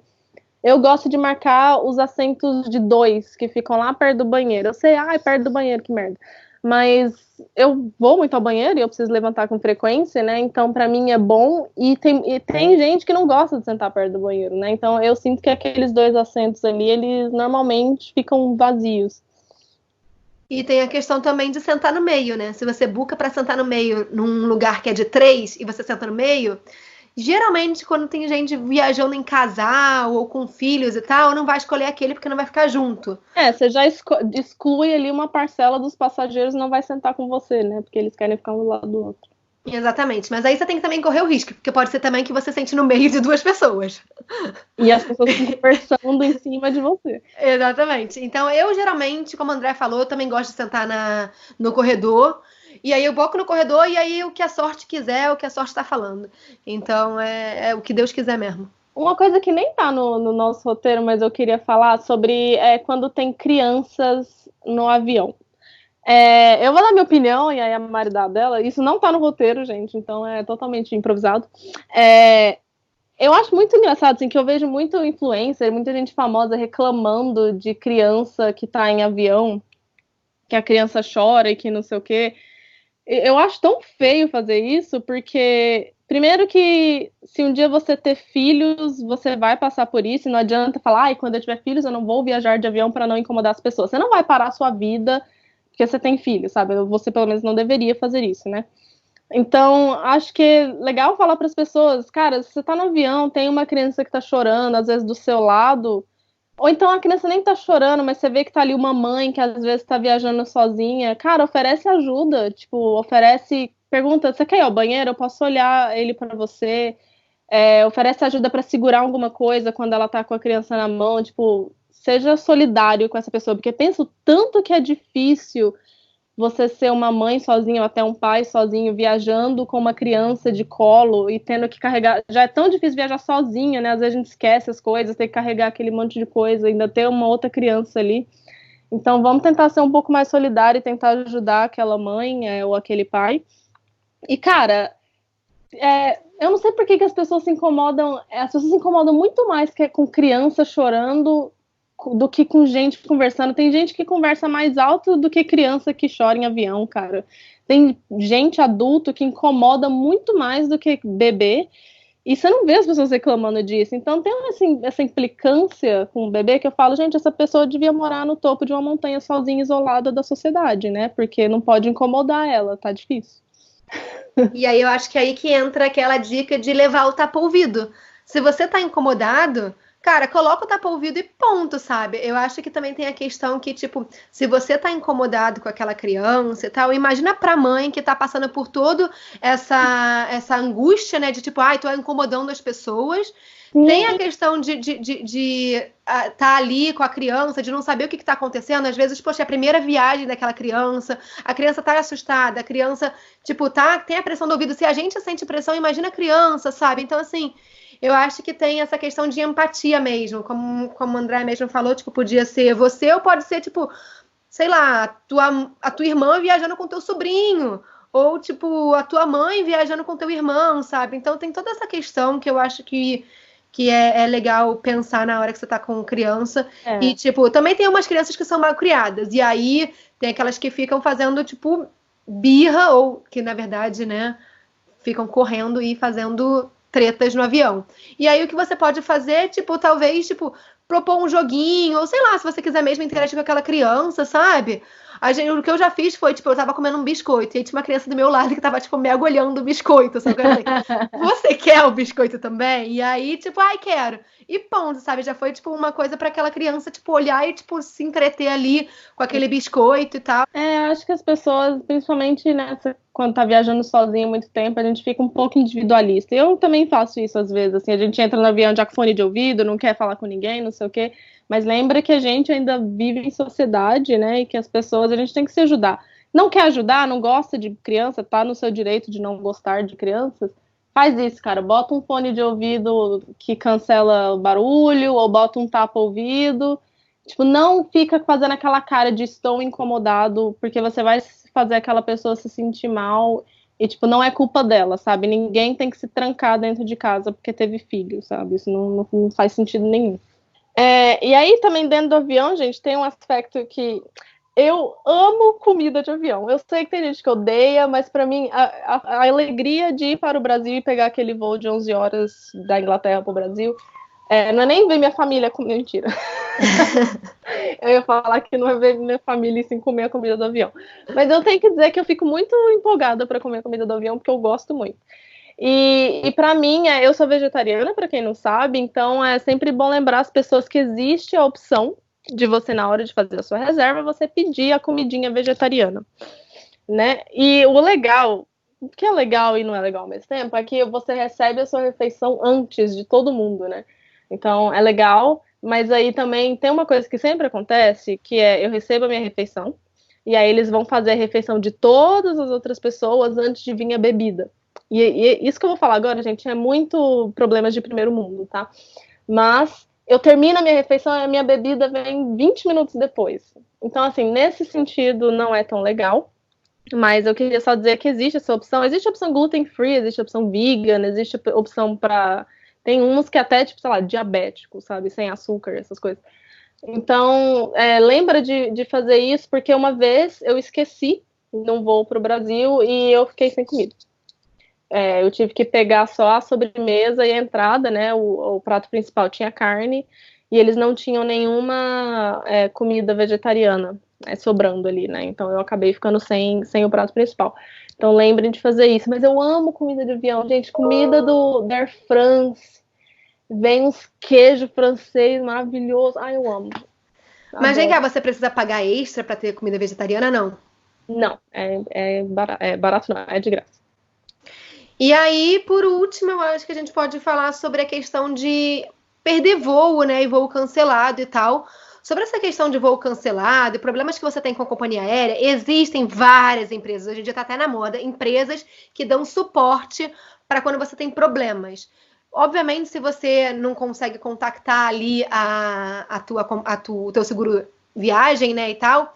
Eu gosto de marcar os assentos de 2, que ficam lá perto do banheiro. Eu sei, perto do banheiro, que merda. Mas eu vou muito ao banheiro e eu preciso levantar com frequência, né? Então, pra mim é bom. E tem gente que não gosta de sentar perto do banheiro, né? Então, eu sinto que aqueles 2 assentos ali, eles normalmente ficam vazios. E tem a questão também de sentar no meio, né? Se você busca para sentar no meio num lugar que é de 3 e você senta no meio, geralmente quando tem gente viajando em casal ou com filhos e tal, não vai escolher aquele porque não vai ficar junto. Você já exclui ali uma parcela dos passageiros e não vai sentar com você, né? Porque eles querem ficar um do lado do outro. Exatamente, mas aí você tem que também correr o risco, porque pode ser também que você sente no meio de 2 pessoas. E as pessoas ficam conversando em cima de você. Exatamente. Então, eu geralmente, como o André falou, eu também gosto de sentar no corredor. E aí eu boco no corredor e aí o que a sorte quiser, o que a sorte está falando. Então, é o que Deus quiser mesmo. Uma coisa que nem tá no nosso roteiro, mas eu queria falar sobre quando tem crianças no avião. Eu vou dar minha opinião, e aí a Mari dá dela. Isso não tá no roteiro, gente, então é totalmente improvisado. Eu acho muito engraçado, assim, que eu vejo muito influencer, muita gente famosa reclamando de criança que tá em avião, que a criança chora e que não sei o quê. Eu acho tão feio fazer isso, porque primeiro que se um dia você ter filhos, você vai passar por isso, e não adianta falar, quando eu tiver filhos eu não vou viajar de avião para não incomodar as pessoas. Você não vai parar a sua vida porque você tem filhos, sabe? Você pelo menos não deveria fazer isso, né? Então, acho que é legal falar para as pessoas, cara, se você tá no avião, tem uma criança que tá chorando, às vezes do seu lado, ou então a criança nem tá chorando, mas você vê que tá ali uma mãe que às vezes tá viajando sozinha, cara, oferece ajuda, tipo, pergunta, você quer ir ao banheiro? Eu posso olhar ele para você, oferece ajuda para segurar alguma coisa quando ela tá com a criança na mão, tipo, seja solidário com essa pessoa, porque penso tanto que é difícil você ser uma mãe sozinha ou até um pai sozinho viajando com uma criança de colo e tendo que carregar. Já é tão difícil viajar sozinha, né? Às vezes a gente esquece as coisas, tem que carregar aquele monte de coisa, ainda ter uma outra criança ali. Então vamos tentar ser um pouco mais solidário e tentar ajudar aquela mãe ou aquele pai. E, cara, eu não sei por que as pessoas se incomodam. As pessoas se incomodam muito mais com criança chorando do que com gente conversando. Tem gente que conversa mais alto do que criança que chora em avião, cara. Tem gente adulto que incomoda muito mais do que bebê. E você não vê as pessoas reclamando disso. Então tem assim, essa implicância com o bebê que eu falo, gente, essa pessoa devia morar no topo de uma montanha sozinha, isolada da sociedade, né? Porque não pode incomodar ela, tá difícil. E aí eu acho que é aí que entra aquela dica de levar o tapa-ouvido. Se você tá incomodado, cara, coloca o tapa-ouvido e ponto, sabe? Eu acho que também tem a questão que, tipo, se você tá incomodado com aquela criança e tal, imagina pra mãe que tá passando por todo essa angústia, né? De tipo, tô incomodando as pessoas. Tem a questão de tá ali com a criança, de não saber o que tá acontecendo. Às vezes, poxa, é a primeira viagem daquela criança tá assustada, a criança, tipo, tem a pressão do ouvido. Se a gente sente pressão, imagina a criança, sabe? Então, assim, eu acho que tem essa questão de empatia mesmo. Como o André mesmo falou, tipo, podia ser você ou pode ser, tipo, sei lá, a tua irmã viajando com teu sobrinho. Ou, tipo, a tua mãe viajando com teu irmão, sabe? Então, tem toda essa questão que eu acho que é legal pensar na hora que você tá com criança. E, tipo, também tem umas crianças que são mal criadas. E aí, tem aquelas que ficam fazendo, tipo, birra, ou que, na verdade, né, ficam correndo e fazendo tretas no avião. E aí, o que você pode fazer, tipo, talvez, tipo, propor um joguinho, ou sei lá, se você quiser mesmo interagir com aquela criança, sabe? O que eu já fiz foi, tipo, eu tava comendo um biscoito, e aí tinha uma criança do meu lado que tava, tipo, mergulhando o biscoito, sabe? Eu falei, você quer o biscoito também? E aí, tipo, ai, quero. E ponto, sabe? Já foi, tipo, uma coisa pra aquela criança, tipo, olhar e, tipo, se entreter ali com aquele biscoito e tal. Acho que as pessoas, principalmente nessa, quando tá viajando sozinho muito tempo, a gente fica um pouco individualista. Eu também faço isso às vezes, assim, a gente entra no avião já com fone de ouvido, não quer falar com ninguém, não sei o quê, mas lembra que a gente ainda vive em sociedade, né, e que as pessoas, a gente tem que se ajudar. Não quer ajudar, não gosta de criança, tá no seu direito de não gostar de crianças, faz isso, cara, bota um fone de ouvido que cancela o barulho, ou bota um tapa-ouvido. Tipo, não fica fazendo aquela cara de estou incomodado, porque você vai fazer aquela pessoa se sentir mal e, tipo, não é culpa dela, sabe? Ninguém tem que se trancar dentro de casa porque teve filho, sabe? Isso não faz sentido nenhum. E aí, também dentro do avião, gente, tem um aspecto que eu amo comida de avião. Eu sei que tem gente que odeia, mas pra mim, a alegria de ir para o Brasil e pegar aquele voo de 11 horas da Inglaterra para o Brasil, não é nem ver minha família comer, mentira. Eu ia falar que não é ver minha família sem comer a comida do avião. Mas eu tenho que dizer que eu fico muito empolgada para comer a comida do avião, porque eu gosto muito. E para mim, eu sou vegetariana, para quem não sabe, então é sempre bom lembrar as pessoas que existe a opção de você, na hora de fazer a sua reserva, você pedir a comidinha vegetariana, né? E o legal, o que é legal e não é legal ao mesmo tempo, é que você recebe a sua refeição antes de todo mundo, né? Então, é legal, mas aí também tem uma coisa que sempre acontece, que é eu recebo a minha refeição, e aí eles vão fazer a refeição de todas as outras pessoas antes de vir a bebida. E isso que eu vou falar agora, gente, é muito problemas de primeiro mundo, tá? Mas eu termino a minha refeição e a minha bebida vem 20 minutos depois. Então, assim, nesse sentido, não é tão legal. Mas eu queria só dizer que existe essa opção. Existe a opção gluten-free, existe a opção vegan, existe a opção para... Tem uns que até, tipo, sei lá, diabético, sabe? Sem açúcar, essas coisas. Então, lembra de fazer isso, porque uma vez eu esqueci num voo para o Brasil e eu fiquei sem comida. Eu tive que pegar só a sobremesa e a entrada, né? O prato principal tinha carne e eles não tinham nenhuma comida vegetariana sobrando ali, né? Então eu acabei ficando sem o prato principal. Então lembrem de fazer isso. Mas eu amo comida de avião, gente. Comida da Air France. Vem uns queijo francês maravilhoso. Ai, eu amo. Mas vem cá, você precisa pagar extra para ter comida vegetariana, não? Não, barato não, é de graça. E aí, por último, eu acho que a gente pode falar sobre a questão de perder voo, né? E voo cancelado e tal. Sobre essa questão de voo cancelado e problemas que você tem com a companhia aérea, existem várias empresas, hoje em dia está até na moda, empresas que dão suporte para quando você tem problemas. Obviamente, se você não consegue contactar ali o teu seguro viagem, né, e tal,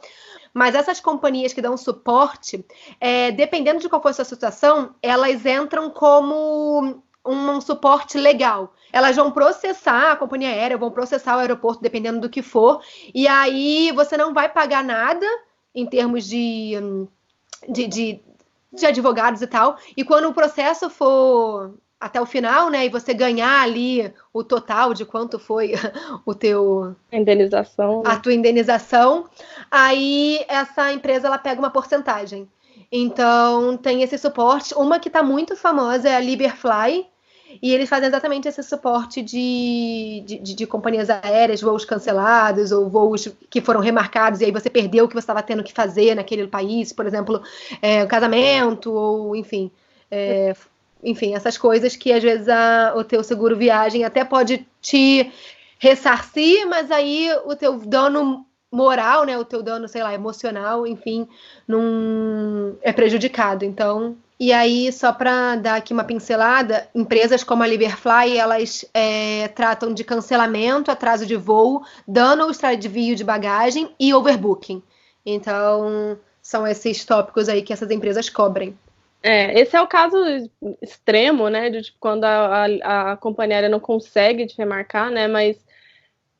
mas essas companhias que dão suporte, dependendo de qual for a sua situação, elas entram como um suporte legal. Elas vão processar a companhia aérea, vão processar o aeroporto, dependendo do que for, e aí você não vai pagar nada em termos de advogados e tal, e quando o processo for até o final, né, e você ganhar ali o total de quanto foi indenização, né? A tua indenização, aí essa empresa ela pega uma porcentagem. Então tem esse suporte. Uma que está muito famosa é a Liberfly, e eles fazem exatamente esse suporte de companhias aéreas, voos cancelados ou voos que foram remarcados e aí você perdeu o que você estava tendo que fazer naquele país, por exemplo, casamento ou enfim, essas coisas que às vezes o teu seguro viagem até pode te ressarcir, mas aí o teu dano moral, né, o teu dano, sei lá, emocional, enfim, não é prejudicado. Então, e aí, só para dar aqui uma pincelada, empresas como a Liberfly, elas tratam de cancelamento, atraso de voo, dano ou extravio de bagagem e overbooking. Então, são esses tópicos aí que essas empresas cobrem. Esse é o caso extremo, né, de tipo, quando a companhia aérea não consegue te remarcar, né, mas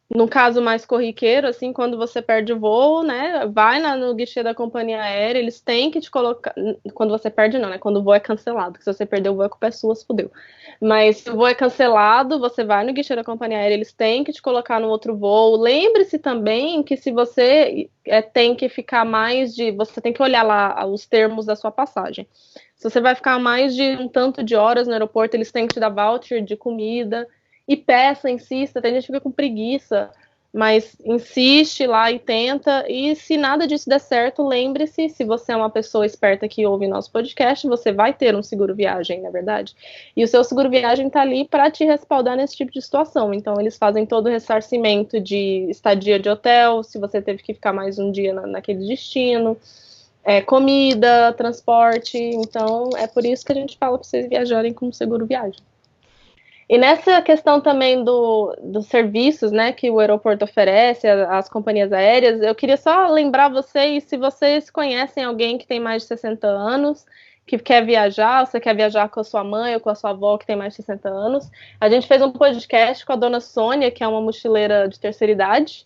No caso mais corriqueiro, assim, quando você perde o voo, né, vai no guichê da companhia aérea, eles têm que te colocar. Quando você perde, não, né? Quando o voo é cancelado, que se você perder o voo, a culpa é sua, se fudeu. Mas se o voo é cancelado, você vai no guichê da companhia aérea, eles têm que te colocar no outro voo. Lembre-se também que se você tem que ficar mais de. Você tem que olhar lá os termos da sua passagem. Se você vai ficar mais de um tanto de horas no aeroporto, eles têm que te dar voucher de comida. E peça, insista, tem gente que fica com preguiça, mas insiste lá e tenta. E se nada disso der certo, lembre-se, se você é uma pessoa esperta que ouve nosso podcast, você vai ter um seguro viagem, na verdade. E o seu seguro viagem está ali para te respaldar nesse tipo de situação. Então, eles fazem todo o ressarcimento de estadia de hotel, se você teve que ficar mais um dia naquele destino. Comida, transporte. Então, é por isso que a gente fala para vocês viajarem com seguro viagem. E nessa questão também dos serviços, né, que o aeroporto oferece, as companhias aéreas, eu queria só lembrar vocês, se vocês conhecem alguém que tem mais de 60 anos, que quer viajar, você quer viajar com a sua mãe ou com a sua avó que tem mais de 60 anos, a gente fez um podcast com a dona Sônia, que é uma mochileira de terceira idade,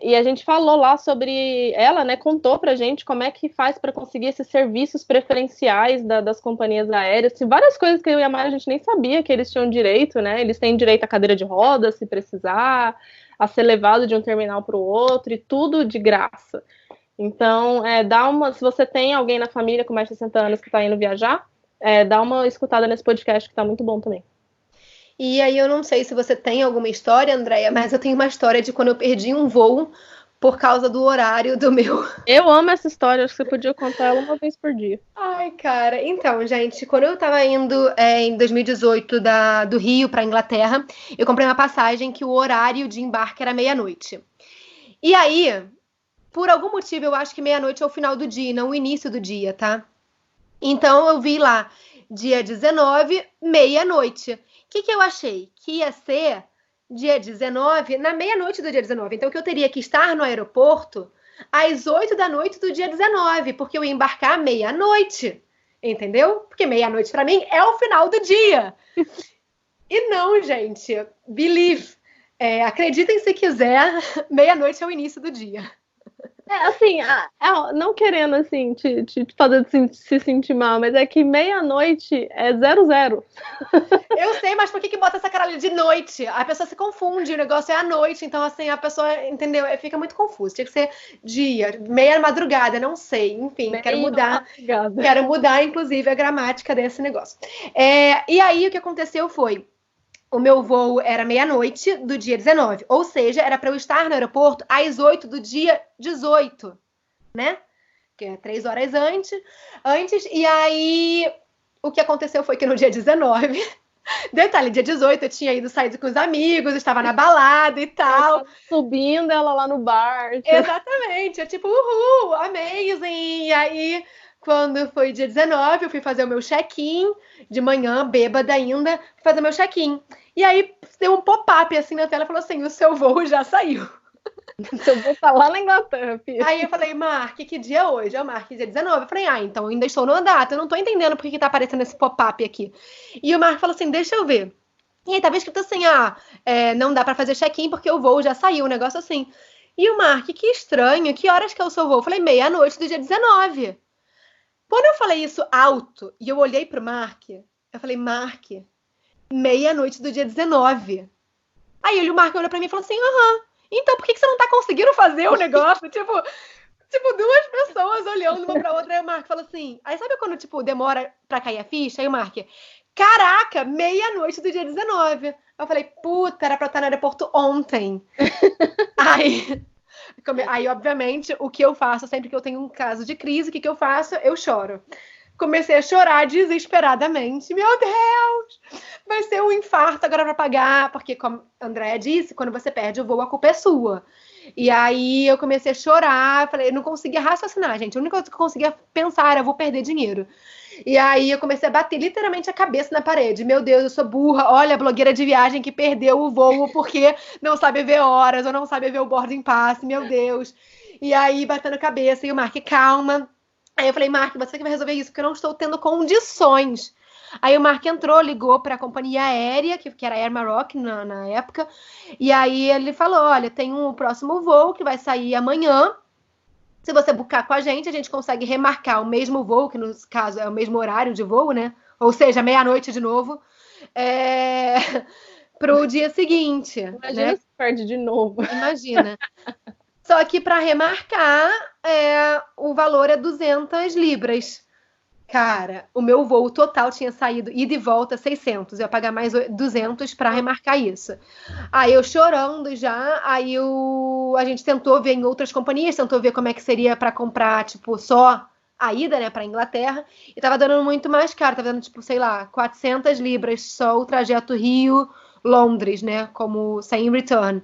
e a gente falou lá sobre ela, né? Contou pra gente como é que faz para conseguir esses serviços preferenciais das companhias aéreas. Tem várias coisas que eu e a Mari a gente nem sabia que eles tinham direito, né? Eles têm direito à cadeira de rodas, se precisar, a ser levado de um terminal para o outro, e tudo de graça. Então, se você tem alguém na família com mais de 60 anos que está indo viajar, dá uma escutada nesse podcast que tá muito bom também. E aí eu não sei se você tem alguma história, Andréia, mas eu tenho uma história de quando eu perdi um voo por causa do horário do meu. Eu amo essa história, acho que você podia contar ela uma vez por dia. Ai, cara, então, gente, quando eu tava indo em 2018 do Rio pra Inglaterra, eu comprei uma passagem que o horário de embarque era meia-noite. E aí, por algum motivo, eu acho que meia-noite é o final do dia, não o início do dia, tá? Então eu vi lá, dia 19, meia-noite. O que eu achei? Que ia ser dia 19, na meia-noite do dia 19. Então, que eu teria que estar no aeroporto às 8 da noite do dia 19, porque eu ia embarcar meia-noite. Entendeu? Porque meia-noite, para mim, é o final do dia. E não, gente. Believe. Acreditem se quiser, meia-noite é o início do dia. Assim, não querendo, assim, te fazer se sentir mal, mas é que meia-noite é 00. Eu sei, mas por que bota essa caralho de noite? A pessoa se confunde, o negócio é à noite, então, assim, a pessoa, entendeu? Fica muito confuso. Tinha que ser dia, meia madrugada, não sei. Enfim, quero mudar, inclusive, a gramática desse negócio. E aí, o que aconteceu foi, o meu voo era meia-noite do dia 19, ou seja, era para eu estar no aeroporto às 8 do dia 18, né? Que é 3 horas antes. E aí, o que aconteceu foi que no dia 19, detalhe, dia 18 eu tinha ido sair com os amigos, estava na balada e tal. Subindo ela lá no bar. Exatamente, eu tipo, uhul, amazing. E aí, quando foi dia 19, eu fui fazer o meu check-in, de manhã, bêbada ainda, fui fazer meu check-in. E aí, deu um pop-up assim na tela, falou assim, o seu voo já saiu. Seu voo tá lá na Inglaterra, filho. Aí eu falei, Mark, que dia é hoje? Eu Mark, dia 19. Eu falei, então ainda estou na data, eu não tô entendendo por que tá aparecendo esse pop-up aqui. E o Mark falou assim, deixa eu ver. E aí tava escrito assim, não dá pra fazer check-in porque o voo já saiu, um negócio assim. E o Mark, que estranho, que horas que é o seu voo? Eu falei, meia-noite do dia 19. Quando eu falei isso alto e eu olhei pro Mark, eu falei, Mark, meia-noite do dia 19. Aí o Mark olhou pra mim e falou assim, então por que você não tá conseguindo fazer o negócio? tipo, duas pessoas olhando uma pra outra, aí o Mark falou assim, aí sabe quando, demora pra cair a ficha? Aí o Mark, caraca, meia-noite do dia 19. Eu falei, puta, era pra estar no aeroporto ontem. Aí, obviamente, o que eu faço sempre que eu tenho um caso de crise, o que eu faço? Eu choro. Comecei a chorar desesperadamente. Meu Deus! Vai ser um infarto agora para pagar. Porque, como a Andréia disse, quando você perde o voo, a culpa é sua. E aí eu comecei a chorar. Falei, eu não conseguia raciocinar, gente. A única coisa que eu conseguia pensar era, vou perder dinheiro. E aí eu comecei a bater literalmente a cabeça na parede. Meu Deus, eu sou burra. Olha, a blogueira de viagem que perdeu o voo porque não sabe ver horas ou não sabe ver o boarding pass. Meu Deus. E aí, batendo a cabeça. E o Mark, calma. Aí eu falei, Mark, você que vai resolver isso, porque eu não estou tendo condições. Aí o Mark entrou, ligou para a companhia aérea, que era Air Maroc na época, e aí ele falou, olha, tem um próximo voo que vai sair amanhã. Se você buscar com a gente consegue remarcar o mesmo voo, que no caso é o mesmo horário de voo, né? Ou seja, meia-noite de novo, para o dia seguinte. Imagina né? se perde de novo. Imagina. Só que para remarcar, o valor é 200 libras. Cara, o meu voo total tinha saído ida e volta 600. Eu ia pagar mais 200 para remarcar isso. Aí eu chorando já, a gente tentou ver em outras companhias, tentou ver como é que seria para comprar, tipo, só a ida, né, para Inglaterra, e tava dando muito mais caro, tava dando, tipo, sei lá, 400 libras só o trajeto Rio-Londres, né, como sem return.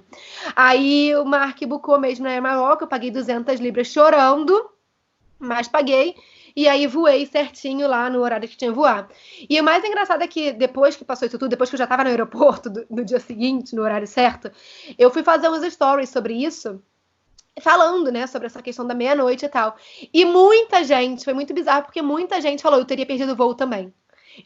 Aí o Mark bucou mesmo na Air Maroc, eu paguei 200 libras chorando, mas paguei. E aí voei certinho lá no horário que tinha que voar. E o mais engraçado é que depois que passou isso tudo, depois que eu já estava no aeroporto no dia seguinte, no horário certo, eu fui fazer uns stories sobre isso, falando, né, sobre essa questão da meia-noite e tal. E muita gente, foi muito bizarro, porque muita gente falou, eu teria perdido o voo também.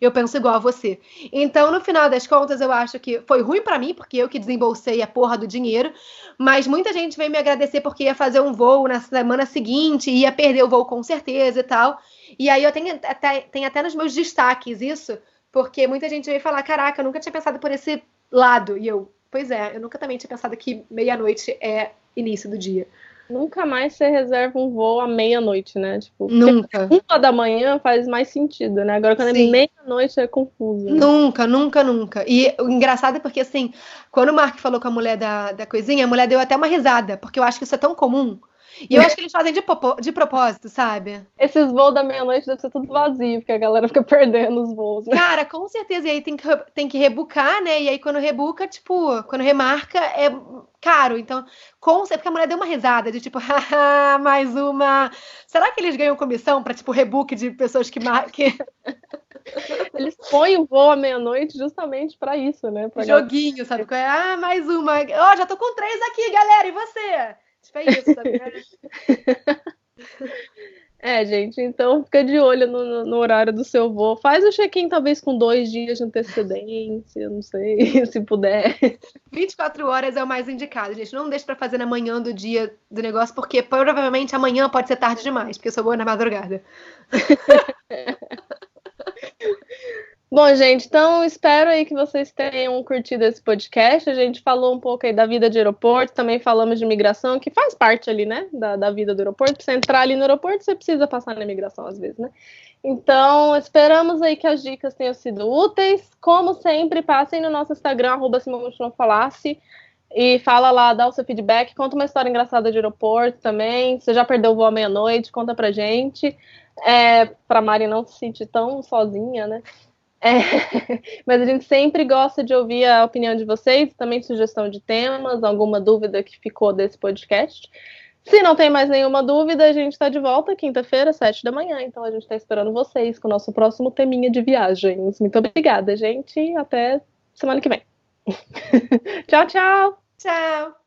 Eu penso igual a você. Então, no final das contas, eu acho que foi ruim pra mim, porque eu que desembolsei a porra do dinheiro, mas muita gente veio me agradecer porque ia fazer um voo na semana seguinte, ia perder o voo com certeza e tal. E aí eu tenho até nos meus destaques isso, porque muita gente veio falar, caraca, eu nunca tinha pensado por esse lado. E eu, pois é, eu nunca também tinha pensado que meia-noite é início do dia. Nunca mais você reserva um voo à meia-noite, né? Tipo, Nunca. 1h faz mais sentido, né? Agora, quando Sim. é meia-noite, é confuso. Né? Nunca, nunca, nunca. E o engraçado é porque, assim, quando o Mark falou com a mulher da coisinha, a mulher deu até uma risada, porque eu acho que isso é tão comum. E eu acho que eles fazem de propósito, sabe? Esses voos da meia-noite devem ser tudo vazio, porque a galera fica perdendo os voos. Né? Cara, com certeza. E aí tem que rebucar, né? E aí quando rebuca, tipo, quando remarca, é caro. Então, porque a mulher deu uma risada de tipo, haha, mais uma. Será que eles ganham comissão pra, tipo, rebook de pessoas que. Eles põem o voo à meia-noite justamente pra isso, né? Pra Joguinho, sabe? Mais uma. Ó, já tô com 3 aqui, galera. E você? Tipo, é isso, sabe? Gente, então fica de olho no horário do seu voo. Faz o check-in talvez com 2 dias de antecedência, não sei, se puder. 24 horas é o mais indicado, gente. Não deixe pra fazer na manhã do dia do negócio, porque provavelmente amanhã pode ser tarde demais, porque eu sou boa na madrugada. Bom, gente, então espero aí que vocês tenham curtido esse podcast. A gente falou um pouco aí da vida de aeroporto, também falamos de imigração, que faz parte ali, né, da vida do aeroporto. Pra você entrar ali no aeroporto, você precisa passar na imigração às vezes, né? Então, esperamos aí que as dicas tenham sido úteis. Como sempre, passem no nosso Instagram, @SimoneChonFalasse, e fala lá, dá o seu feedback, conta uma história engraçada de aeroporto também. Você já perdeu o voo à meia-noite, conta pra gente. Pra Mari não se sentir tão sozinha, né? Mas a gente sempre gosta de ouvir a opinião de vocês, também sugestão de temas, alguma dúvida que ficou desse podcast. Se não tem mais nenhuma dúvida, a gente está de volta quinta-feira, 7h. Então a gente está esperando vocês com o nosso próximo teminha de viagens. Muito obrigada, gente. Até semana que vem. Tchau, tchau. Tchau.